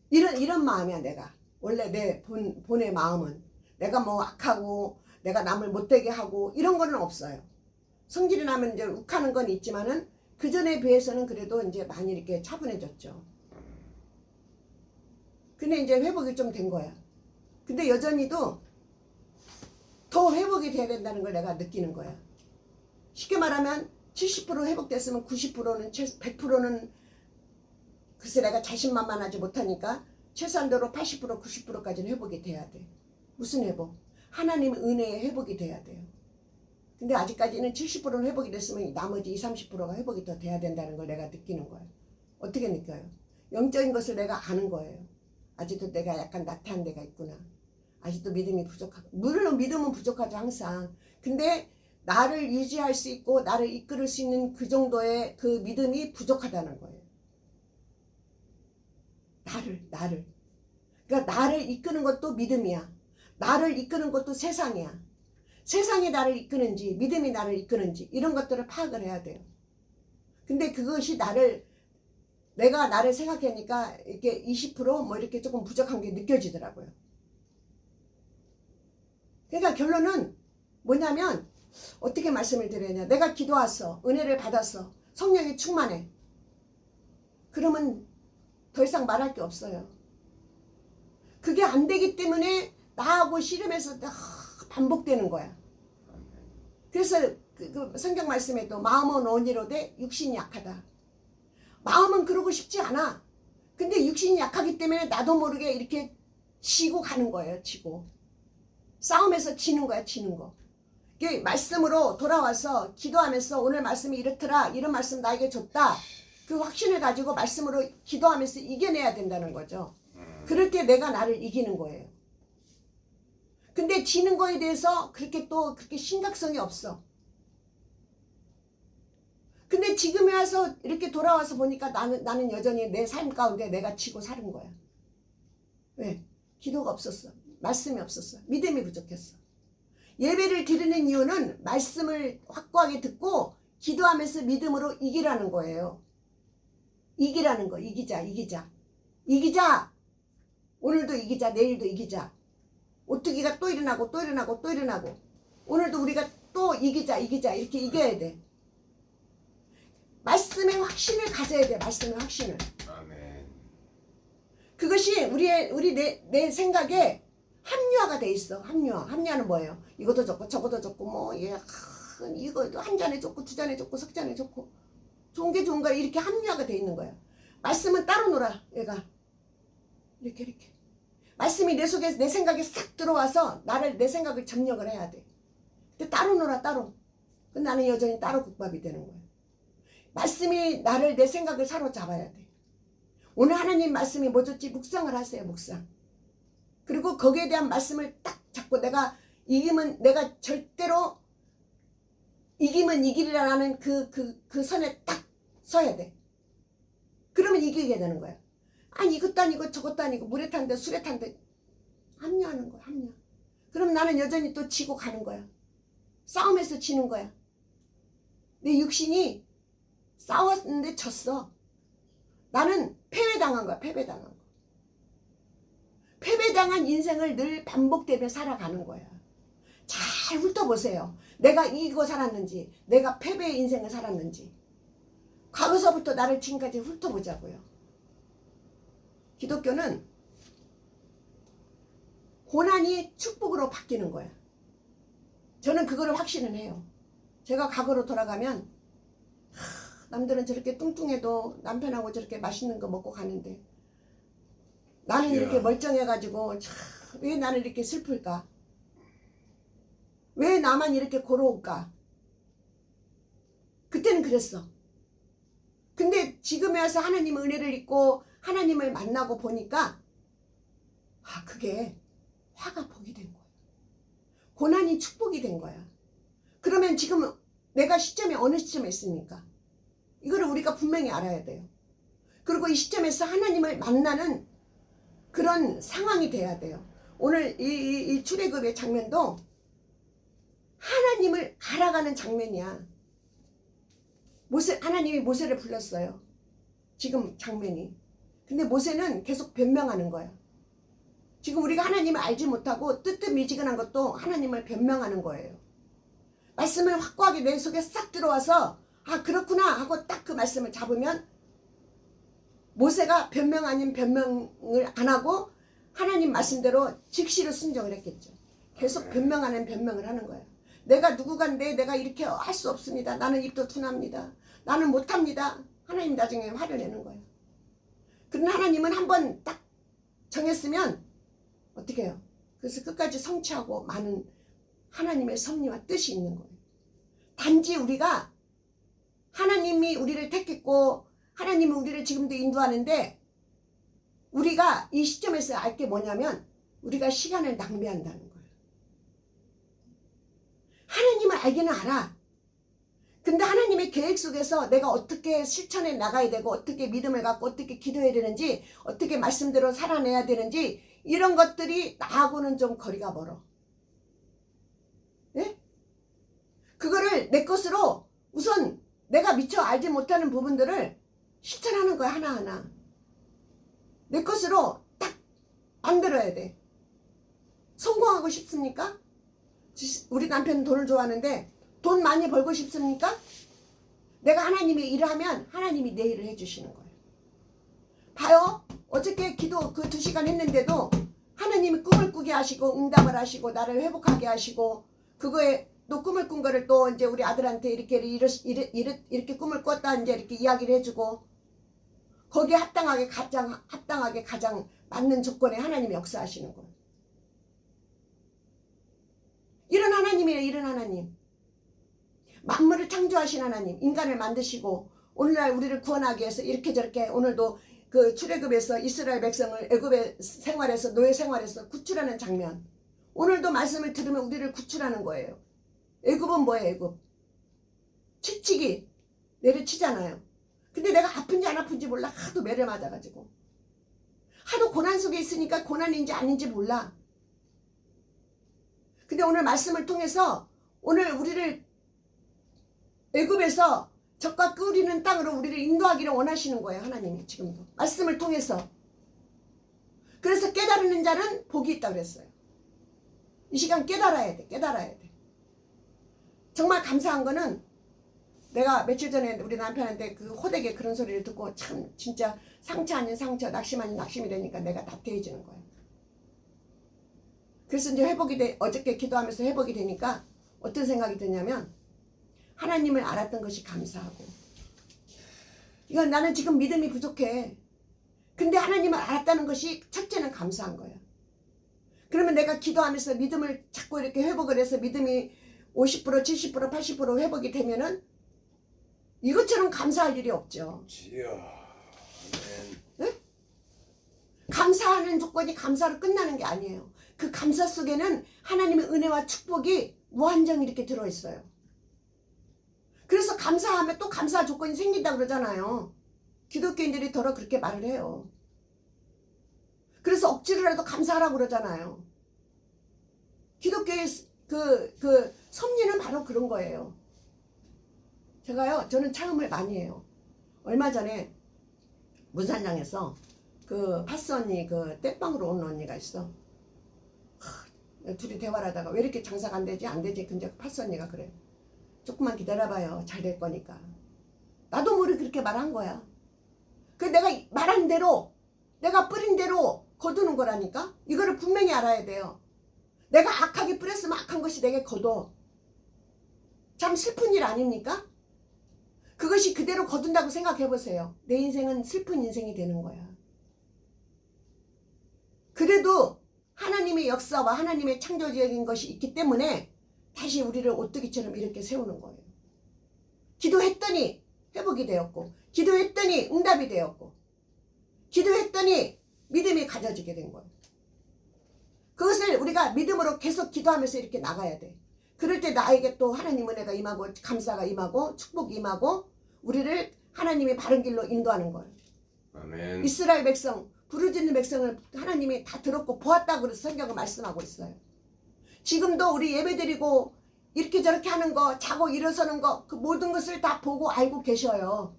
이런 마음이야. 내가 원래 내 본의 마음은 내가 뭐 악하고 내가 남을 못되게 하고 이런 거는 없어요. 성질이 나면 이제 욱하는 건 있지만은 그 전에 비해서는 그래도 이제 많이 이렇게 차분해졌죠. 근데 이제 회복이 좀 된 거야. 근데 여전히도 더 회복이 돼야 된다는 걸 내가 느끼는 거야. 쉽게 말하면 70% 회복됐으면 90%는 100%는 글쎄 내가 자신만만하지 못하니까 최소한도로 80% 90%까지는 회복이 돼야 돼. 무슨 회복? 하나님의 은혜의 회복이 돼야 돼요. 근데 아직까지는 70%는 회복이 됐으면 나머지 20, 30%가 회복이 더 돼야 된다는 걸 내가 느끼는 거예요. 어떻게 느껴요? 영적인 것을 내가 아는 거예요. 아직도 내가 약간 나태한 데가 있구나. 아직도 믿음이 부족하고, 물론 믿음은 부족하죠 항상. 근데 나를 유지할 수 있고 나를 이끌을 수 있는 그 정도의 그 믿음이 부족하다는 거예요. 나를 그러니까 나를 이끄는 것도 믿음이야. 나를 이끄는 것도 세상이야. 세상이 나를 이끄는지 믿음이 나를 이끄는지 이런 것들을 파악을 해야 돼요. 근데 그것이 내가 나를 생각하니까 이렇게 20%뭐 이렇게 조금 부족한 게 느껴지더라고요. 그러니까 결론은 뭐냐면 어떻게 말씀을 드려야 내가 기도했어. 은혜를 받았어. 성령이 충만해. 그러면 더 이상 말할 게 없어요. 그게 안 되기 때문에 나하고 씨름해서 반복되는 거야. 그래서 그 성경 말씀에도 마음은 온이로되 육신이 약하다. 마음은 그러고 싶지 않아. 근데 육신이 약하기 때문에 나도 모르게 이렇게 지고 가는 거예요. 지고. 싸움에서 지는 거야. 지는 거. 말씀으로 돌아와서 기도하면서 오늘 말씀이 이렇더라. 이런 말씀 나에게 줬다. 그 확신을 가지고 말씀으로 기도하면서 이겨내야 된다는 거죠. 그럴 때 내가 나를 이기는 거예요. 근데 지는 거에 대해서 그렇게 심각성이 없어. 근데 지금에 와서 이렇게 돌아와서 보니까 나는 여전히 내 삶 가운데 내가 지고 사는 거야. 왜? 기도가 없었어. 말씀이 없었어. 믿음이 부족했어. 예배를 드리는 이유는 말씀을 확고하게 듣고 기도하면서 믿음으로 이기라는 거예요. 이기라는 거. 이기자. 이기자. 오늘도 이기자. 내일도 이기자. 오뚜기가 또 일어나고 또 일어나고 또 일어나고 오늘도 우리가 또 이기자 이렇게 이겨야 돼. 말씀의 확신을 가져야 돼. 말씀의 확신을. 아멘. 그것이 내 생각에 합리화가 돼 있어. 합리화는 뭐예요? 이것도 좋고 저것도 좋고 뭐 이거도 한 잔에 좋고 두 잔에 좋고 석 잔에 좋고 좋은 게 좋은 거야. 이렇게 합리화가 돼 있는 거야. 말씀은 따로 놀아. 얘가 이렇게 말씀이 내 속에 내 생각에 싹 들어와서 내 생각을 점령을 해야 돼. 근데 따로 놀아. 따로. 근데 나는 여전히 따로 국밥이 되는 거야. 말씀이 내 생각을 사로잡아야 돼. 오늘 하나님 말씀이 뭐 줬지? 묵상을 하세요. 묵상. 그리고 거기에 대한 말씀을 딱 잡고 내가 절대로 이기면 이기리라는 그 선에 딱 서야 돼. 그러면 이기게 되는 거야. 아니 이것도 아니고 저것도 아니고 물에 탄데 술에 탄데 합리화하는 거야. 합리화. 그럼 나는 여전히 또 지고 가는 거야. 싸움에서 지는 거야. 내 육신이 싸웠는데 졌어. 나는 패배당한 거야. 패배당한 거. 패배당한 인생을 늘 반복되며 살아가는 거야. 잘 훑어보세요. 내가 이기고 살았는지 내가 패배의 인생을 살았는지 과거서부터 나를 지금까지 훑어보자고요. 기독교는 고난이 축복으로 바뀌는 거야. 저는 그거를 확신을 해요. 제가 과거로 돌아가면 남들은 저렇게 뚱뚱해도 남편하고 저렇게 맛있는 거 먹고 가는데 나는 이렇게 멀쩡해가지고 왜 나는 이렇게 슬플까? 왜 나만 이렇게 고로울까? 그때는 그랬어. 근데 지금에 와서 하나님의 은혜를 입고 하나님을 만나고 보니까 그게 화가 복이 된 거야. 고난이 축복이 된 거야. 그러면 지금 내가 시점에 어느 시점에 있습니까? 이거를 우리가 분명히 알아야 돼요. 그리고 이 시점에서 하나님을 만나는 그런 상황이 돼야 돼요. 오늘 이 출애굽의 장면도 하나님을 알아가는 장면이야. 하나님이 모세를 불렀어요. 지금 장면이. 근데 모세는 계속 변명하는 거야. 지금 우리가 하나님을 알지 못하고 뜨뜻미지근한 것도 하나님을 변명하는 거예요. 말씀을 확고하게 내 속에 싹 들어와서 그렇구나 하고 딱 그 말씀을 잡으면 모세가 변명 아닌 변명을 안 하고 하나님 말씀대로 즉시로 순종을 했겠죠. 계속 변명하는 변명을 하는 거예요. 내가 누구간데 내가 이렇게 할 수 없습니다. 나는 입도 둔합니다. 나는 못합니다. 하나님 나중에 화를 내는 거예요. 그러나 하나님은 한번 딱 정했으면 어떻게 해요? 그래서 끝까지 성취하고 많은 하나님의 섭리와 뜻이 있는 거예요. 단지 우리가 하나님이 우리를 택했고 하나님은 우리를 지금도 인도하는데 우리가 이 시점에서 알 게 뭐냐면 우리가 시간을 낭비한다는 거예요. 하나님을 알기는 알아. 근데 하나님의 계획 속에서 내가 어떻게 실천해 나가야 되고 어떻게 믿음을 갖고 어떻게 기도해야 되는지 어떻게 말씀대로 살아내야 되는지 이런 것들이 나하고는 좀 거리가 멀어. 네? 내 것으로 우선 내가 미처 알지 못하는 부분들을 실천하는 거야. 하나하나. 내 것으로 딱 만들어야 돼. 성공하고 싶습니까? 우리 남편은 돈을 좋아하는데 돈 많이 벌고 싶습니까? 내가 하나님이 일을 하면 하나님이 내 일을 해주시는 거예요. 봐요. 어저께 기도 그 2시간 했는데도 하나님이 꿈을 꾸게 하시고 응답을 하시고 나를 회복하게 하시고 그거에 또 꿈을 꾼 거를 또 이제 우리 아들한테 이렇게 꿈을 꿨다 이제 이렇게 이야기를 해주고 거기에 합당하게 가장 맞는 조건에 하나님이 역사하시는 거예요. 이런 하나님이에요. 이런 하나님. 만물을 창조하신 하나님, 인간을 만드시고 오늘날 우리를 구원하기 위해서 이렇게 저렇게 오늘도 그 출애굽에서 이스라엘 백성을 애굽의 생활에서 노예 생활에서 구출하는 장면. 오늘도 말씀을 들으면 우리를 구출하는 거예요. 애굽은 뭐예요? 애굽. 치치기 내려치잖아요. 근데 내가 아픈지 안 아픈지 몰라. 하도 매를 맞아가지고. 하도 고난 속에 있으니까 고난인지 아닌지 몰라. 근데 오늘 말씀을 통해서 오늘 우리를 애굽에서 적과 끓이는 땅으로 우리를 인도하기를 원하시는 거예요. 하나님이 지금도. 말씀을 통해서. 그래서 깨달는 자는 복이 있다고 그랬어요. 이 시간 깨달아야 돼. 깨달아야 돼. 정말 감사한 거는 내가 며칠 전에 우리 남편한테 그 호되게 그런 소리를 듣고 참 진짜 상처 아닌 상처, 낙심 아닌 낙심이 되니까 내가 나태해지는 거예요. 그래서 이제 어저께 기도하면서 회복이 되니까 어떤 생각이 드냐면 하나님을 알았던 것이 감사하고 이건 나는 지금 믿음이 부족해. 근데 하나님을 알았다는 것이 첫째는 감사한 거야. 그러면 내가 기도하면서 믿음을 자꾸 이렇게 회복을 해서 믿음이 50%, 70%, 80% 회복이 되면은 이것처럼 감사할 일이 없죠. 네? 감사하는 조건이 감사로 끝나는 게 아니에요. 그 감사 속에는 하나님의 은혜와 축복이 무한정 이렇게 들어있어요. 그래서 감사하면 또 감사 조건이 생긴다고 그러잖아요. 기독교인들이 더러 그렇게 말을 해요. 그래서 억지로라도 감사하라고 그러잖아요. 기독교의 그 섭리는 바로 그런 거예요. 저는 체험을 많이 해요. 얼마 전에 문산장에서 그 파스 언니 그 땜빵으로 온 언니가 있어. 둘이 대화를 하다가 왜 이렇게 장사가 안 되지? 안 되지? 근데 파스 언니가 그래. 조금만 기다려봐요. 잘 될 거니까. 나도 모르게 그렇게 말한 거야. 그 내가 말한 대로 내가 뿌린 대로 거두는 거라니까. 이거를 분명히 알아야 돼요. 내가 악하게 뿌렸으면 악한 것이 내게 거둬. 참 슬픈 일 아닙니까? 그것이 그대로 거둔다고 생각해 보세요. 내 인생은 슬픈 인생이 되는 거야. 그래도 하나님의 역사와 하나님의 창조적인 것이 있기 때문에 다시 우리를 오뚜기처럼 이렇게 세우는 거예요. 기도했더니 회복이 되었고, 기도했더니 응답이 되었고, 기도했더니 믿음이 가져지게 된 거예요. 그것을 우리가 믿음으로 계속 기도하면서 이렇게 나가야 돼. 그럴 때 나에게 또 하나님 은혜가 임하고 감사가 임하고 축복이 임하고 우리를 하나님의 바른 길로 인도하는 거예요. 아멘. 이스라엘 백성, 부르짖는 백성을 하나님이 다 들었고 보았다고 그래서 성경은 말씀하고 있어요. 지금도 우리 예배드리고 이렇게 저렇게 하는 거, 자고 일어서는 거, 그 모든 것을 다 보고 알고 계셔요.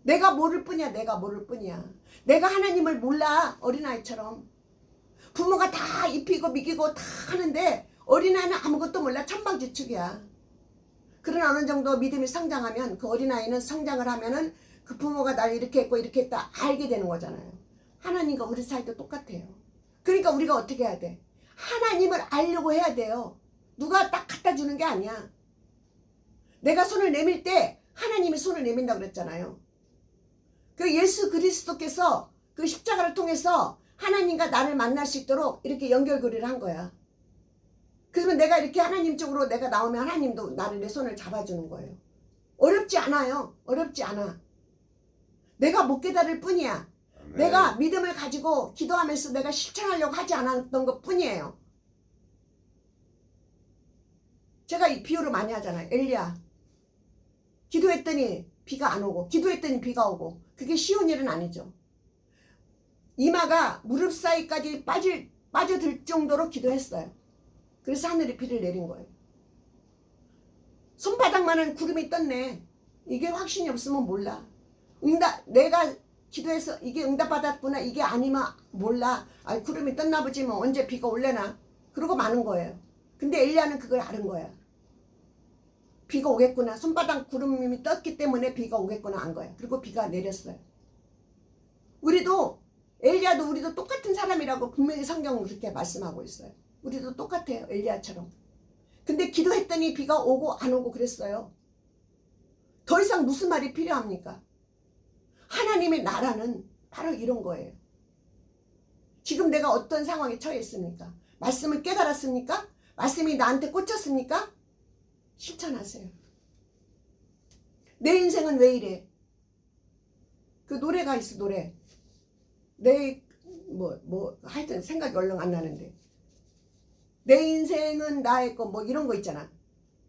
내가 모를 뿐이야. 내가 모를 뿐이야. 내가 하나님을 몰라. 어린아이처럼. 부모가 다 입히고 미기고 다 하는데 어린아이는 아무것도 몰라. 천방지축이야. 그러나 어느 정도 믿음이 성장하면 그 어린아이는 성장을 하면은 그 부모가 날 이렇게 했고 이렇게 했다 알게 되는 거잖아요. 하나님과 우리 사이도 똑같아요. 그러니까 우리가 어떻게 해야 돼? 하나님을 알려고 해야 돼요. 누가 딱 갖다 주는 게 아니야. 내가 손을 내밀 때 하나님이 손을 내민다고 그랬잖아요. 그 예수 그리스도께서 그 십자가를 통해서 하나님과 나를 만날 수 있도록 이렇게 연결고리를 한 거야. 그러면 내가 이렇게 하나님 쪽으로 내가 나오면 하나님도 나를 내 손을 잡아주는 거예요. 어렵지 않아요. 어렵지 않아. 내가 못 깨달을 뿐이야. 아멘. 내가 믿음을 가지고 기도하면서 내가 실천하려고 하지 않았던 것 뿐이에요. 제가 이 비유를 많이 하잖아요. 엘리야. 기도했더니 비가 안 오고 기도했더니 비가 오고 그게 쉬운 일은 아니죠. 이마가 무릎 사이까지 빠져들 정도로 기도했어요. 그래서 하늘이 비를 내린 거예요. 손바닥만한 구름이 떴네. 이게 확신이 없으면 몰라. 내가 기도해서 이게 응답받았구나, 이게 아니면 몰라. 아, 구름이 떴나 보지 뭐, 언제 비가 올래나. 그러고 마는 거예요. 근데 엘리야는 그걸 아는 거야. 비가 오겠구나. 손바닥 구름이 떴기 때문에 비가 오겠구나 안 거야. 그리고 비가 내렸어요. 엘리야도 우리도 똑같은 사람이라고 분명히 성경은 그렇게 말씀하고 있어요. 우리도 똑같아요. 엘리야처럼. 근데 기도했더니 비가 오고 안 오고 그랬어요. 더 이상 무슨 말이 필요합니까? 하나님의 나라는 바로 이런 거예요. 지금 내가 어떤 상황에 처해 있습니까? 말씀을 깨달았습니까? 말씀이 나한테 꽂혔습니까? 실천하세요. 내 인생은 왜 이래? 그 노래가 있어, 노래. 하여튼 생각이 얼른 안 나는데. 내 인생은 나의 거, 뭐 이런 거 있잖아.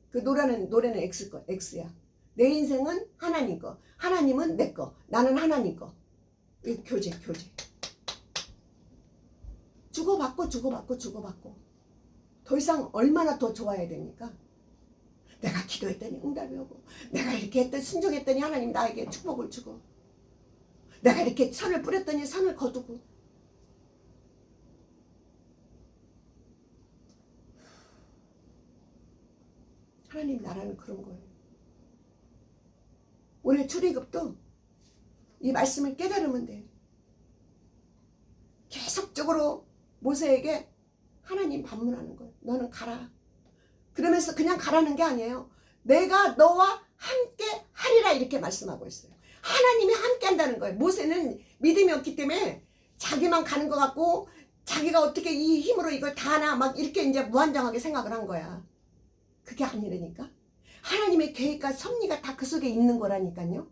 그 노래는 X야. 내 인생은 하나님 거. 하나님은 내 거. 나는 하나님 거. 이 교제. 주고받고. 더 이상 얼마나 더 좋아야 됩니까? 내가 기도했더니 응답이 오고, 내가 이렇게 했더니 순종했더니 하나님 나에게 축복을 주고, 내가 이렇게 선을 뿌렸더니 선을 거두고. 하나님 나라는 그런 거예요. 오늘 출애굽도 이 말씀을 깨달으면 돼요. 계속적으로 모세에게 하나님 반문하는 거예요. 너는 가라. 그러면서 그냥 가라는 게 아니에요. 내가 너와 함께 하리라 이렇게 말씀하고 있어요. 하나님이 함께 한다는 거예요. 모세는 믿음이 없기 때문에 자기만 가는 것 같고, 자기가 어떻게 이 힘으로 이걸 다 하나 막 이렇게 이제 무한정하게 생각을 한 거야. 그게 아니라니까. 하나님의 계획과 섭리가 다 그 속에 있는 거라니까요.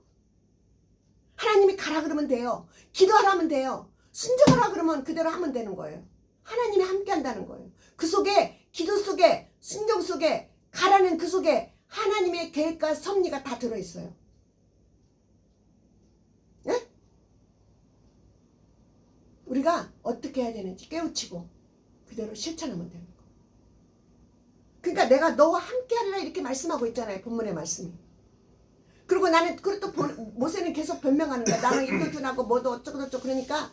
하나님이 가라 그러면 돼요. 기도하라면 돼요. 순종하라 그러면 그대로 하면 되는 거예요. 하나님이 함께 한다는 거예요. 그 속에, 기도 속에, 순종 속에, 가라는 그 속에 하나님의 계획과 섭리가 다 들어있어요. 예? 우리가 어떻게 해야 되는지 깨우치고 그대로 실천하면 되는 거예요. 그러니까 내가 너와 함께 하리라 이렇게 말씀하고 있잖아요. 본문의 말씀이. 그리고 나는, 그리고 또 모세는 계속 변명하는 거야. 나는 입도 둔하고 뭐도 어쩌고저쩌고 그러니까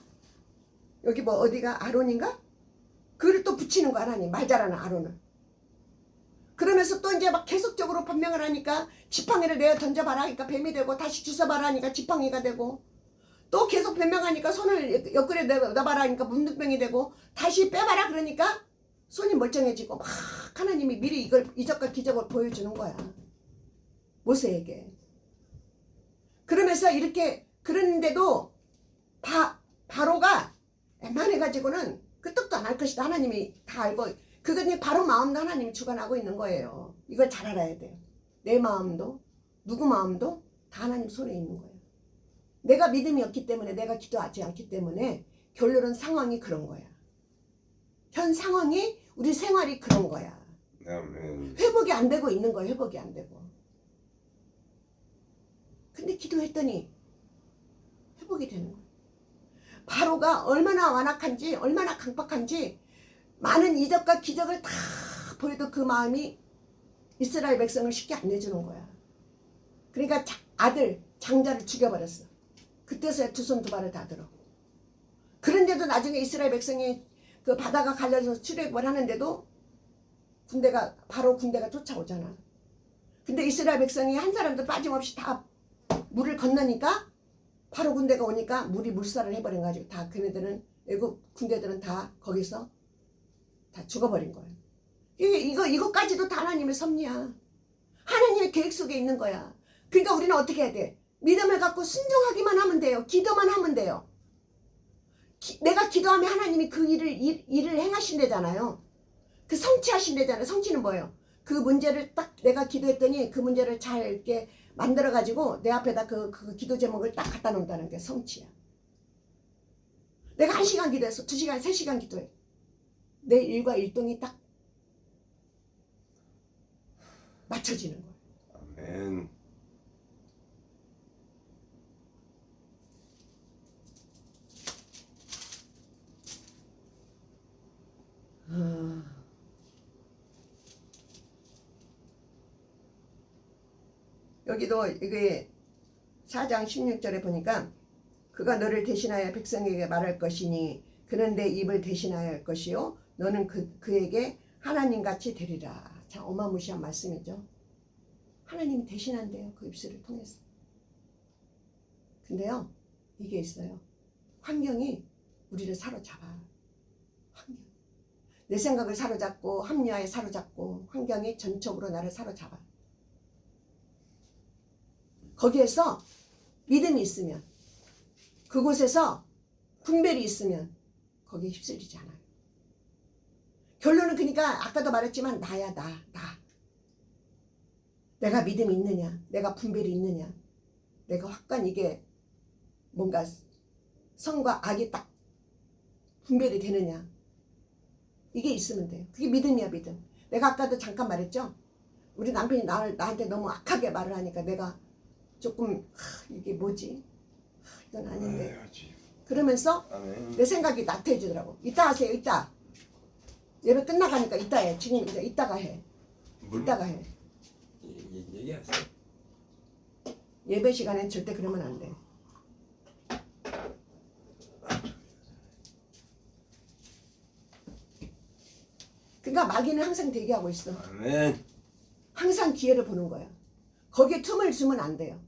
여기 뭐 어디가 아론인가? 그걸 또 붙이는 거 하나님. 말 잘하는 아론을. 그러면서 또 이제 막 계속적으로 변명을 하니까 지팡이를 내어 던져봐라 하니까 뱀이 되고, 다시 주워봐라 하니까 지팡이가 되고, 또 계속 변명하니까 손을 옆구리에 넣어봐라 하니까 문둥병이 되고, 다시 빼봐라 그러니까 손이 멀쩡해지고, 막 하나님이 미리 이걸 이적과 기적을 보여주는 거야. 모세에게. 그러면서 이렇게 그러는데도 바로가 웬만해가지고는 끄떡도 안 할 것이다. 하나님이 다 알고, 그거는 바로 마음도 하나님이 주관하고 있는 거예요. 이걸 잘 알아야 돼요. 내 마음도 누구 마음도 다 하나님 손에 있는 거예요. 내가 믿음이 없기 때문에, 내가 기도하지 않기 때문에 결론은 상황이 그런 거야. 현 상황이 우리 생활이 그런 거야. 회복이 안 되고 있는 거야. 회복이 안 되고. 근데 기도했더니 회복이 되는 거야. 바로가 얼마나 완악한지, 얼마나 강박한지, 많은 이적과 기적을 다 보여도 그 마음이 이스라엘 백성을 쉽게 안 내주는 거야. 그러니까 아들 장자를 죽여버렸어. 그때서야 두 손 두 발을 다 들어. 그런데도 나중에 이스라엘 백성이 그 바다가 갈려서 출애굽을 하는데도 바로 군대가 쫓아오잖아. 근데 이스라엘 백성이 한 사람도 빠짐없이 다 물을 건너니까, 바로 군대가 오니까 물이 물살을 해버린 가지고 다 걔네들은, 애국 군대들은 다 거기서 다 죽어버린 거예요. 이거까지도 다 하나님의 섭리야. 하나님의 계획 속에 있는 거야. 그러니까 우리는 어떻게 해야 돼? 믿음을 갖고 순종하기만 하면 돼요. 기도만 하면 돼요. 내가 기도하면 하나님이 그 일을 행하신대잖아요. 그 성취하신대잖아요. 성취는 뭐예요? 그 문제를 딱 내가 기도했더니 그 문제를 잘 이렇게 만들어가지고 내 앞에다 그 기도 제목을 딱 갖다 놓는다는 게 성취야. 내가 1시간 기도해서 2시간, 3시간 기도해. 내 일과 일동이 딱 맞춰지는 거야. 아멘. 여기도 이게 4장 16절에 보니까 그가 너를 대신하여 백성에게 말할 것이니 그는 내 입을 대신하여 할 것이요 너는 그에게 하나님같이 되리라. 참 어마무시한 말씀이죠. 하나님이 대신한대요. 그 입술을 통해서. 근데요 이게 있어요. 환경이 우리를 사로잡아. 환경. 내 생각을 사로잡고 합리화에 사로잡고 환경이 전적으로 나를 사로잡아. 거기에서 믿음이 있으면 그곳에서 분별이 있으면 거기에 휩쓸리지 않아요. 결론은 그러니까 아까도 말했지만 나야 나. 내가 믿음이 있느냐, 내가 분별이 있느냐, 내가 확간 이게 뭔가 선과 악이 딱 분별이 되느냐, 이게 있으면 돼요. 그게 믿음이야. 믿음. 내가 아까도 잠깐 말했죠. 우리 남편이 나한테 너무 악하게 말을 하니까 내가 조금 이게 뭐지? 이건 아닌데. 그러면서 내 생각이 나태해지더라고. 이따 하세요. 이따. 예배 끝나가니까 이따 해. 지금 이제 이따가 해. 이따가 해. 얘기하세요. 예배 시간엔 절대 그러면 안 돼. 그러니까 마귀는 항상 대기하고 있어. 아멘. 항상 기회를 보는 거야. 거기에 틈을 주면 안 돼요.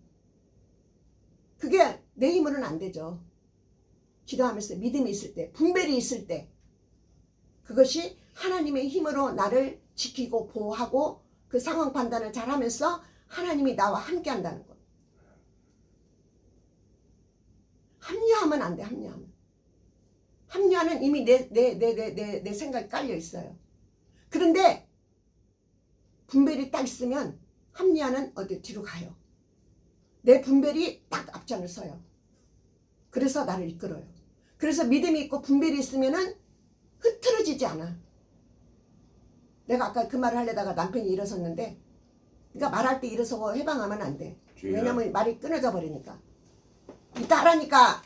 그게 내 힘으로는 안 되죠. 기도하면서 믿음이 있을 때, 분별이 있을 때 그것이 하나님의 힘으로 나를 지키고 보호하고 그 상황 판단을 잘하면서 하나님이 나와 함께 한다는 것. 합리화하면 안 돼. 합리화는 이미 내 생각이 깔려 있어요. 그런데 분별이 딱 있으면 합리화는 어디 뒤로 가요. 내 분별이 딱 앞장을 서요. 그래서 나를 이끌어요. 그래서 믿음이 있고 분별이 있으면은 흐트러지지 않아. 내가 아까 그 말을 하려다가 남편이 일어섰는데, 그러니까 말할 때 일어서고 해방하면 안 돼. 왜냐면 말이 끊어져 버리니까. 이따 하라니까.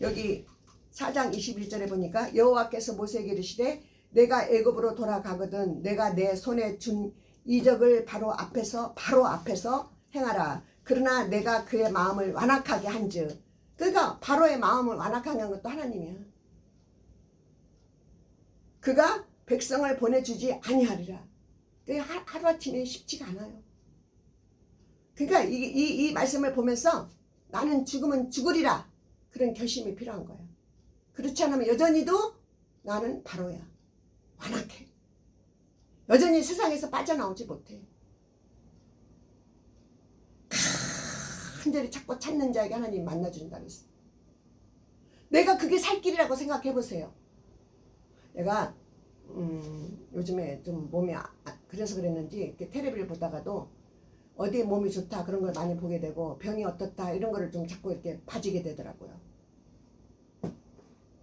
여기 4장 21절에 보니까 여호와께서 모세에게 이르시되 내가 애굽으로 돌아가거든 내가 내 손에 준 이적을 바로 앞에서 행하라. 그러나 내가 그의 마음을 완악하게 한즉. 그러니까 바로의 마음을 완악하게 한 것도 하나님이야. 그가 백성을 보내주지 아니하리라. 하루아침에 쉽지가 않아요. 그러니까 이 말씀을 보면서 나는 죽으면 죽으리라. 그런 결심이 필요한 거야. 그렇지 않으면 여전히도 나는 바로야. 완악해. 여전히 세상에서 빠져나오지 못해. 간절히 찾고 찾는 자에게 하나님 만나준다 그랬어. 내가 그게 살 길이라고 생각해 보세요. 내가 요즘에 좀 몸이 그래서 그랬는지 이렇게 텔레비를 보다가도 어디에 몸이 좋다 그런 걸 많이 보게 되고 병이 어떻다 이런 거를 좀 자꾸 이렇게 봐지게 되더라고요.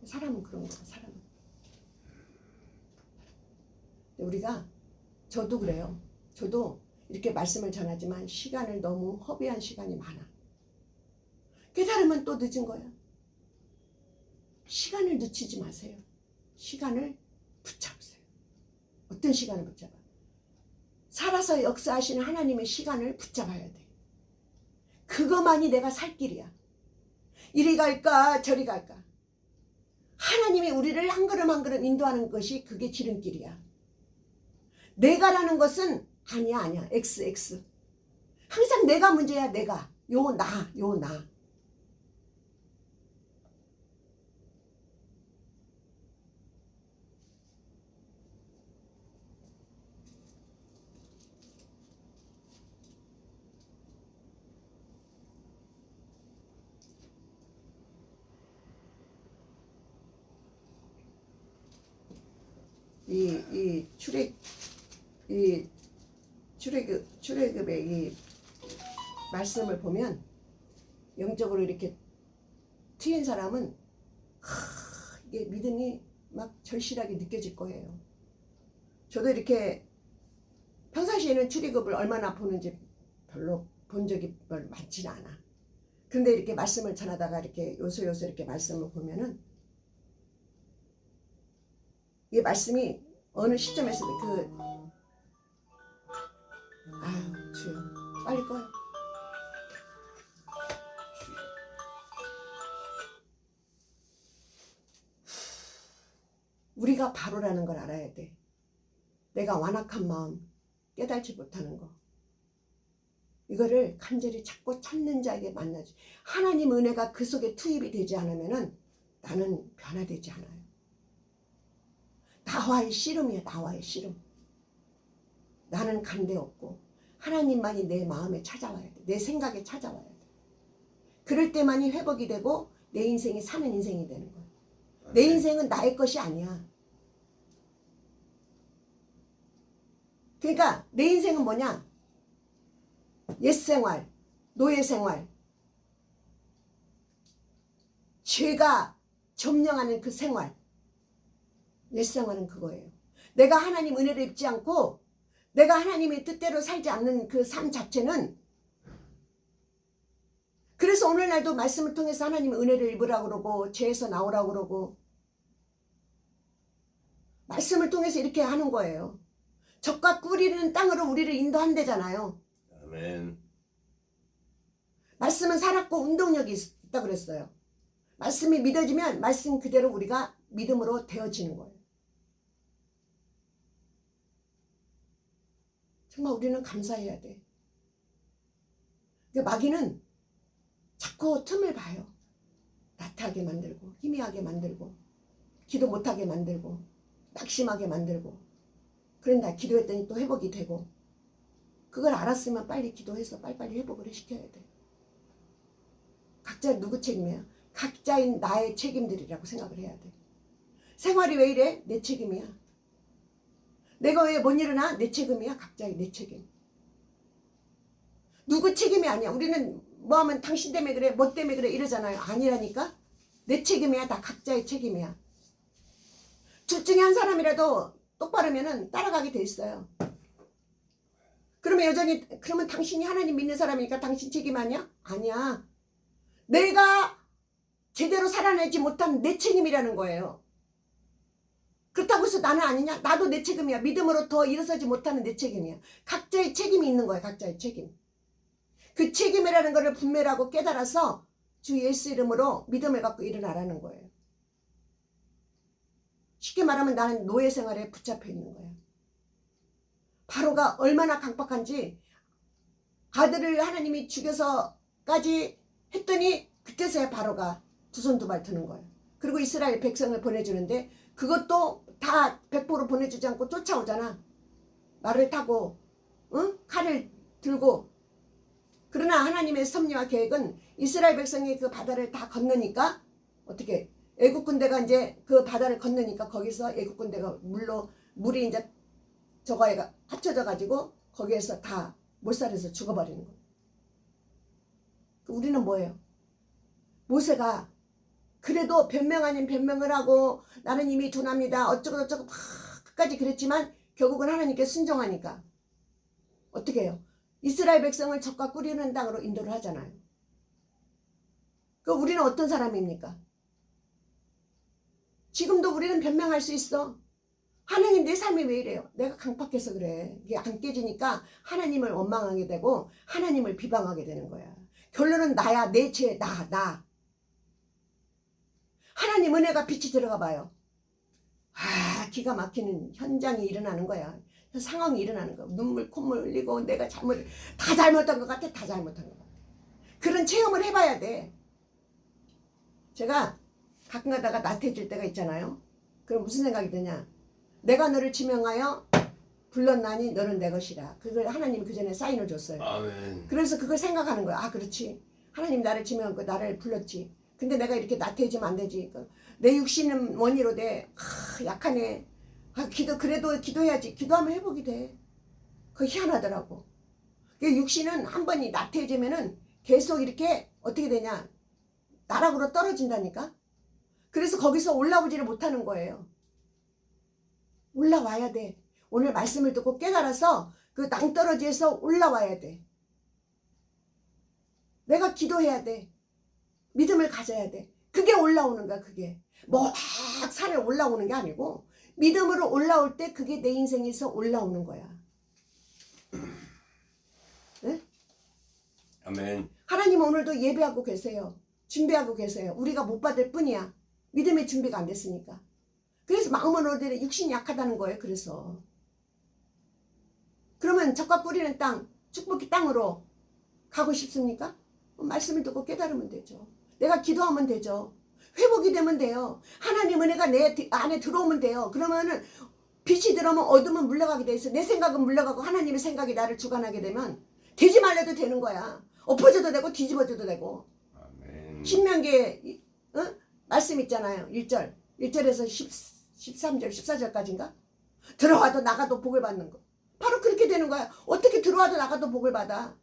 사람은 그런 거야. 사람은. 우리가 저도 그래요. 저도 이렇게 말씀을 전하지만 시간을 너무 허비한 시간이 많아. 깨달으면 또 늦은 거야. 시간을 놓치지 마세요. 시간을 붙잡으세요. 어떤 시간을 붙잡아? 살아서 역사하시는 하나님의 시간을 붙잡아야 돼. 그것만이 내가 살 길이야. 이리 갈까 저리 갈까. 하나님이 우리를 한 걸음 한 걸음 인도하는 것이 그게 지름길이야. 내가라는 것은 아니야. XX. 항상 내가 문제야. 내가. 요 나. 이 출애굽의 이 말씀을 보면 영적으로 이렇게 트인 사람은 이게 믿음이 막 절실하게 느껴질 거예요. 저도 이렇게 평상시에는 출애굽을 얼마나 보는지 별로 본 적이 별로 많지는 않아. 그런데 이렇게 말씀을 전하다가 이렇게 요소요소 이렇게 말씀을 보면은 이 말씀이 어느 시점에서 아유 주여 빨리 꺼요. 우리가 바로라는 걸 알아야 돼. 내가 완악한 마음 깨달지 못하는 거. 이거를 간절히 찾고 찾는 자에게 만나지. 하나님 은혜가 그 속에 투입이 되지 않으면은 나는 변화되지 않아요. 나와의 씨름이야. 나와의 씨름. 나는 간대 없고 하나님만이 내 마음에 찾아와야 돼. 내 생각에 찾아와야 돼. 그럴 때만이 회복이 되고 내 인생이 사는 인생이 되는 거야. 내 인생은 나의 것이 아니야. 그러니까 내 인생은 뭐냐? 옛생활, 노예생활, 죄가 점령하는 그 생활. 옛생활은 그거예요. 내가 하나님 은혜를 입지 않고 내가 하나님의 뜻대로 살지 않는 그 삶 자체는, 그래서 오늘날도 말씀을 통해서 하나님의 은혜를 입으라고 그러고 죄에서 나오라고 그러고 말씀을 통해서 이렇게 하는 거예요. 적과 꿀이는 땅으로 우리를 인도한대잖아요. 아멘. 말씀은 살았고 운동력이 있다고 그랬어요. 말씀이 믿어지면 말씀 그대로 우리가 믿음으로 되어지는 거예요. 정말 우리는 감사해야 돼. 마귀는 자꾸 틈을 봐요. 나태하게 만들고 희미하게 만들고 기도 못하게 만들고 낙심하게 만들고, 그런다 기도했더니 또 회복이 되고. 그걸 알았으면 빨리 기도해서 빨리빨리 회복을 시켜야 돼. 각자 누구 책임이야? 각자인 나의 책임들이라고 생각을 해야 돼. 생활이 왜 이래? 내 책임이야. 내가 왜 못 일어나? 내 책임이야. 각자의 내 책임. 누구 책임이 아니야. 우리는 뭐 하면 당신 때문에 그래, 뭐 때문에 그래 이러잖아요. 아니라니까. 내 책임이야. 다 각자의 책임이야. 둘 중에 한 사람이라도 똑바르면은 따라가게 돼 있어요. 그러면 여전히, 그러면 당신이 하나님 믿는 사람이니까 당신 책임 아니야? 아니야. 내가 제대로 살아내지 못한 내 책임이라는 거예요. 그렇다고 해서 나는 아니냐? 나도 내 책임이야. 믿음으로 더 일어서지 못하는 내 책임이야. 각자의 책임이 있는 거야. 각자의 책임. 그 책임이라는 것을 분별하고 깨달아서 주 예수 이름으로 믿음을 갖고 일어나라는 거예요. 쉽게 말하면 나는 노예 생활에 붙잡혀 있는 거야. 바로가 얼마나 강박한지, 아들을 하나님이 죽여서까지 했더니 그때서야 바로가 두 손 두 발 드는 거예요. 그리고 이스라엘 백성을 보내주는데 그것도 다 100% 보내주지 않고 쫓아오잖아. 말을 타고 응? 칼을 들고. 그러나 하나님의 섭리와 계획은 이스라엘 백성이 그 바다를 다 건너니까 어떻게, 애국 군대가 이제 그 바다를 건너니까 거기서 애국 군대가 물이 이제 저거에 합쳐져 가지고 거기에서 다 몰살해서 죽어버리는 거예요. 우리는 뭐예요? 모세가 그래도 변명 아닌 변명을 하고 나는 이미 둔합니다 어쩌고 막 끝까지 그랬지만 결국은 하나님께 순종하니까 어떻게 해요? 이스라엘 백성을 적과 꿀이는 땅으로 인도를 하잖아요. 그럼 우리는 어떤 사람입니까? 지금도 우리는 변명할 수 있어. 하나님 내 삶이 왜 이래요? 내가 강팍해서 그래. 이게 안 깨지니까 하나님을 원망하게 되고 하나님을 비방하게 되는 거야. 결론은 나야. 내 죄. 나. 하나님 은혜가 빛이 들어가 봐요. 기가 막히는 현장이 일어나는 거야. 상황이 일어나는 거야. 눈물 콧물 흘리고 내가 다 잘못한 것 같아. 다 잘못한 것 같아. 그런 체험을 해봐야 돼. 제가 가끔 가다가 나태해질 때가 있잖아요. 그럼 무슨 생각이 드냐? 내가 너를 지명하여 불렀나니 너는 내 것이라. 그걸 하나님이 그 전에 사인을 줬어요. 아멘. 그래서 그걸 생각하는 거야. 그렇지. 하나님 나를 지명하고 나를 불렀지. 근데 내가 이렇게 나태해지면 안 되지. 내 육신은 원이로 돼. 약하네. 그래도 기도해야지. 기도하면 회복이 돼. 그거 희한하더라고. 육신은 한 번이 나태해지면은 계속 이렇게 어떻게 되냐? 나락으로 떨어진다니까. 그래서 거기서 올라오지를 못하는 거예요. 올라와야 돼. 오늘 말씀을 듣고 깨달아서 그 낭떠러지에서 올라와야 돼. 내가 기도해야 돼. 믿음을 가져야 돼. 그게 올라오는 거야. 그게 막 산에 올라오는 게 아니고 믿음으로 올라올 때 그게 내 인생에서 올라오는 거야. 네? 아멘. 하나님 오늘도 예배하고 계세요. 준비하고 계세요. 우리가 못 받을 뿐이야. 믿음의 준비가 안 됐으니까. 그래서 마음은 어디래 육신이 약하다는 거예요. 그래서 그러면 적과 뿌리는 땅, 축복의 땅으로 가고 싶습니까? 말씀을 듣고 깨달으면 되죠. 내가 기도하면 되죠. 회복이 되면 돼요. 하나님 은혜가 내 안에 들어오면 돼요. 그러면은 빛이 들어오면 어둠은 물러가게 돼 있어. 내 생각은 물러가고 하나님의 생각이 나를 주관하게 되면 되지 말래도 되는 거야. 엎어져도 되고 뒤집어져도 되고. 아멘. 신명기에 말씀 있잖아요. 1절 1절에서 13절 14절까지인가? 들어와도 나가도 복을 받는 거. 바로 그렇게 되는 거야. 어떻게 들어와도 나가도 복을 받아.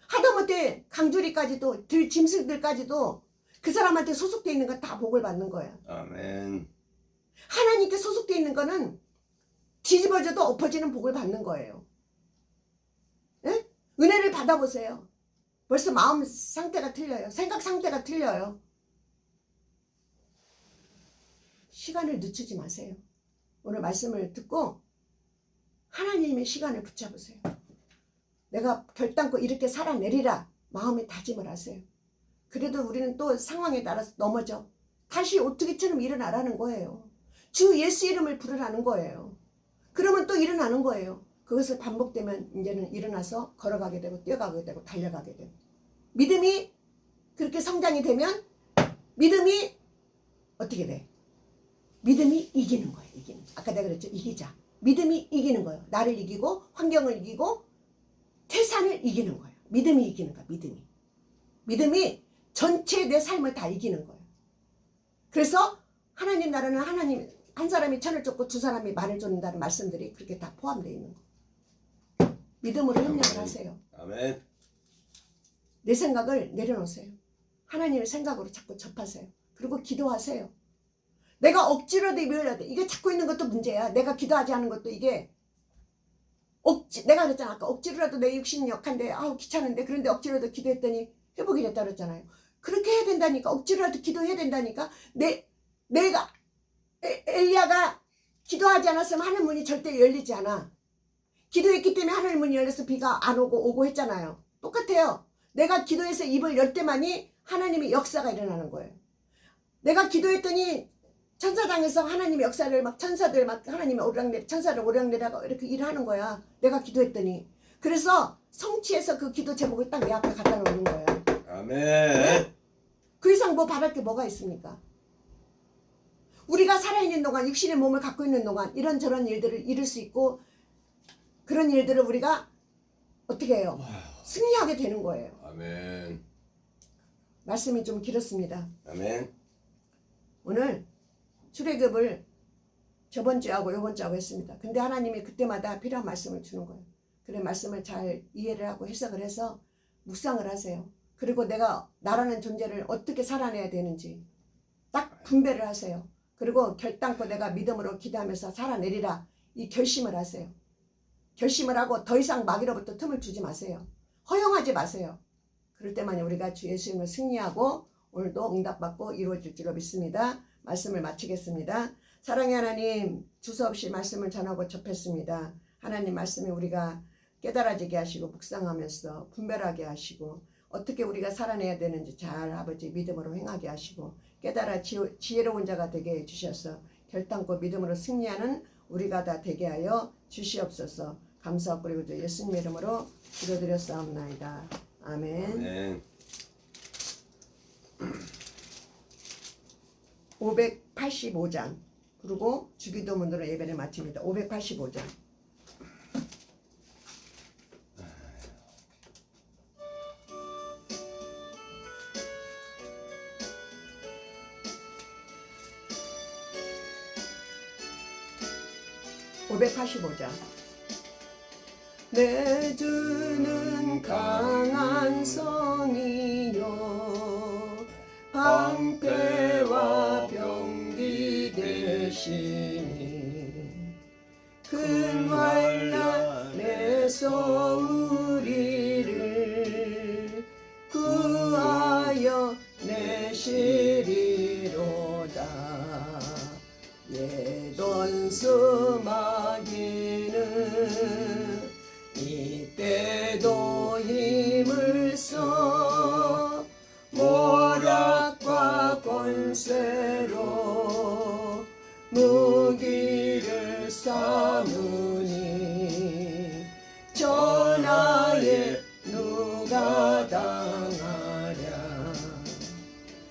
하다못해 강조리까지도 짐승들까지도 그 사람한테 소속되어 있는 건 다 복을 받는 거야. 아멘. 하나님께 소속되어 있는 거는 뒤집어져도 엎어지는 복을 받는 거예요. 예? 은혜를 받아보세요. 벌써 마음 상태가 틀려요. 생각 상태가 틀려요. 시간을 늦추지 마세요. 오늘 말씀을 듣고 하나님의 시간을 붙잡으세요. 내가 결단코 이렇게 살아내리라 마음에 다짐을 하세요. 그래도 우리는 또 상황에 따라서 넘어져. 다시 오뚜기처럼 일어나라는 거예요. 주 예수 이름을 부르라는 거예요. 그러면 또 일어나는 거예요. 그것을 반복되면 이제는 일어나서 걸어가게 되고 뛰어가게 되고 달려가게 되고. 믿음이 그렇게 성장이 되면 믿음이 어떻게 돼? 믿음이 이기는 거예요. 이기는. 아까 내가 그랬죠. 이기자. 믿음이 이기는 거예요. 나를 이기고 환경을 이기고 태산을 이기는 거예요. 믿음이 이기는 거야. 믿음이 전체 내 삶을 다 이기는 거예요. 그래서 하나님 나라는 하나님 한 사람이 천을 쫓고 두 사람이 만을 쫓는다는 말씀들이 그렇게 다 포함되어 있는 거예요. 믿음으로 협력을 하세요. 아멘. 내 생각을 내려놓으세요. 하나님의 생각으로 자꾸 접하세요. 그리고 기도하세요. 내가 억지로도 밀려야 돼. 이게 찾고 있는 것도 문제야. 내가 기도하지 않은 것도 이게 내가 그랬잖아. 아까 억지로라도 내 육신이 약한데 아우 귀찮은데 그런데 억지로도 기도했더니 회복이 됐다 그랬잖아요. 그렇게 해야 된다니까. 억지로라도 기도해야 된다니까. 내가 엘리야가 기도하지 않았으면 하늘 문이 절대 열리지 않아. 기도했기 때문에 하늘 문이 열려서 비가 안 오고 했잖아요. 똑같아요. 내가 기도해서 입을 열 때만이 하나님의 역사가 일어나는 거예요. 내가 기도했더니 천사장에서 하나님의 역사를 막 천사들 막 하나님의 오르락내리 천사를 오르락내리하고 이렇게 일을 하는 거야. 내가 기도했더니. 그래서 성취해서 그 기도 제목을 딱 내 앞에 갖다 놓는 거야. 아멘. 네? 그 이상 뭐 바랄 게 뭐가 있습니까? 우리가 살아있는 동안 육신의 몸을 갖고 있는 동안 이런저런 일들을 이룰 수 있고 그런 일들을 우리가 어떻게 해요? 승리하게 되는 거예요. 아멘. 말씀이 좀 길었습니다. 아멘. 오늘 출애굽을 저번 주하고 요번 주하고 했습니다. 근데 하나님이 그때마다 필요한 말씀을 주는 거예요. 그래 말씀을 잘 이해를 하고 해석을 해서 묵상을 하세요. 그리고 내가 나라는 존재를 어떻게 살아내야 되는지 딱 분배를 하세요. 그리고 결단코 내가 믿음으로 기도하면서 살아내리라 이 결심을 하세요. 결심을 하고 더 이상 마귀로부터 틈을 주지 마세요. 허용하지 마세요. 그럴 때만 우리가 주 예수님을 승리하고 오늘도 응답받고 이루어질 줄로 믿습니다. 말씀을 마치겠습니다. 사랑의 하나님 주저없이 말씀을 전하고 접했습니다. 하나님 말씀에 우리가 깨달아지게 하시고 묵상하면서 분별하게 하시고 어떻게 우리가 살아내야 되는지 잘 아버지 믿음으로 행하게 하시고 깨달아 지혜로운 자가 되게 해주셔서 결단코 믿음으로 승리하는 우리가 다 되게 하여 주시옵소서. 감사하고 그리고 예수님의 이름으로 기도드렸사옵나이다. 아멘. 아멘. 585장 그리고 주기도문으로 예배를 마칩니다. 585장. 내 주는 강한 성이요 방패와 안심하기는 이때도 힘을 써 모락과 권세로 무기를 삼으니 전하에 누가 당하랴.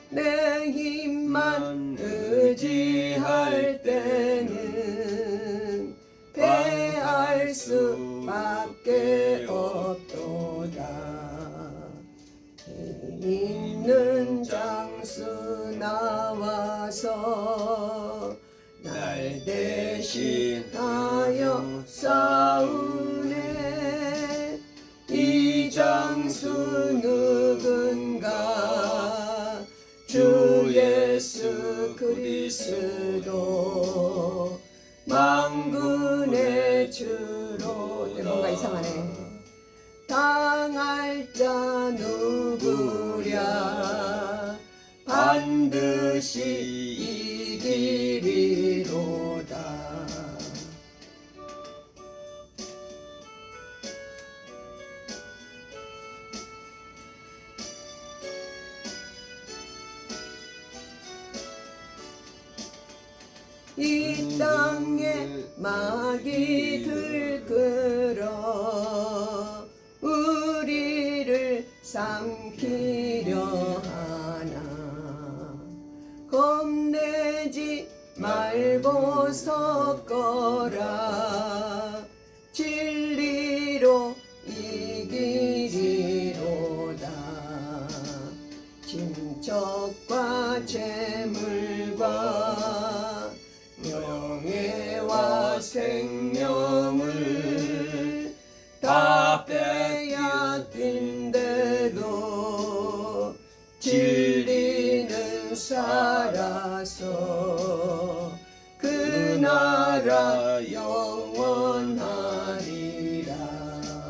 내 힘만 의지할 때는 패할 수밖에 없도다. 힘 있는 장수 나와서 날 대신하여 싸우네. 이 장수 누군가 주 예수 그리스도 만군의 주로. 뭔가 이상하네. 당할 자 누구랴 반드시 이기리로다. 이 땅에 마귀 들끓어 우리를 삼키려 하나. 겁내지 말고 섰거라. 진리로 이기리로다. 친척과 재물과 명예와 생명을 다 빼앗긴데도 진리는 살아서 그 나라 영원하리라.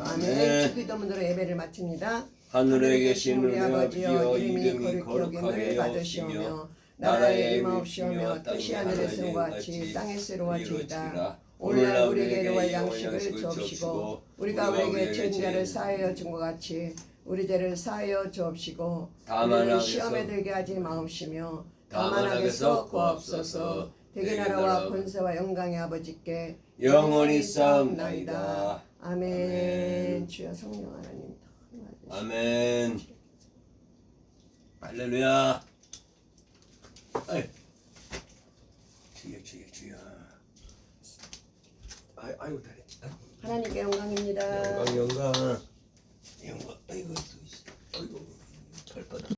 아멘. 기도문으로 예배를 마칩니다. 하늘에 계신 우리 아버지여, 이름이 거룩하게 받으시오며 나라의 임하옵시며 뜻이 하늘에서 같이 땅에서 이루어지이다. 이루어지이다. 오늘날 우리에게 이루어갈 양식을 주옵시고 우리가 우리에게 죄인자를 사하여 준 것 같이 우리 죄를 사하여 주옵시고 우리를 시험에 들게 하지 마옵시며 다만 악에서 구하옵소서. 대개 나라와 권세와 영광의 아버지께 영원히 싸움나이다. 아멘. 주여 성령 하나님 아멘. 할렐루야. 아이, 주여. 아이고 다리. 하나님께 영광입니다. 영광. 아이고 또 있어. 아이고 털 뻗어.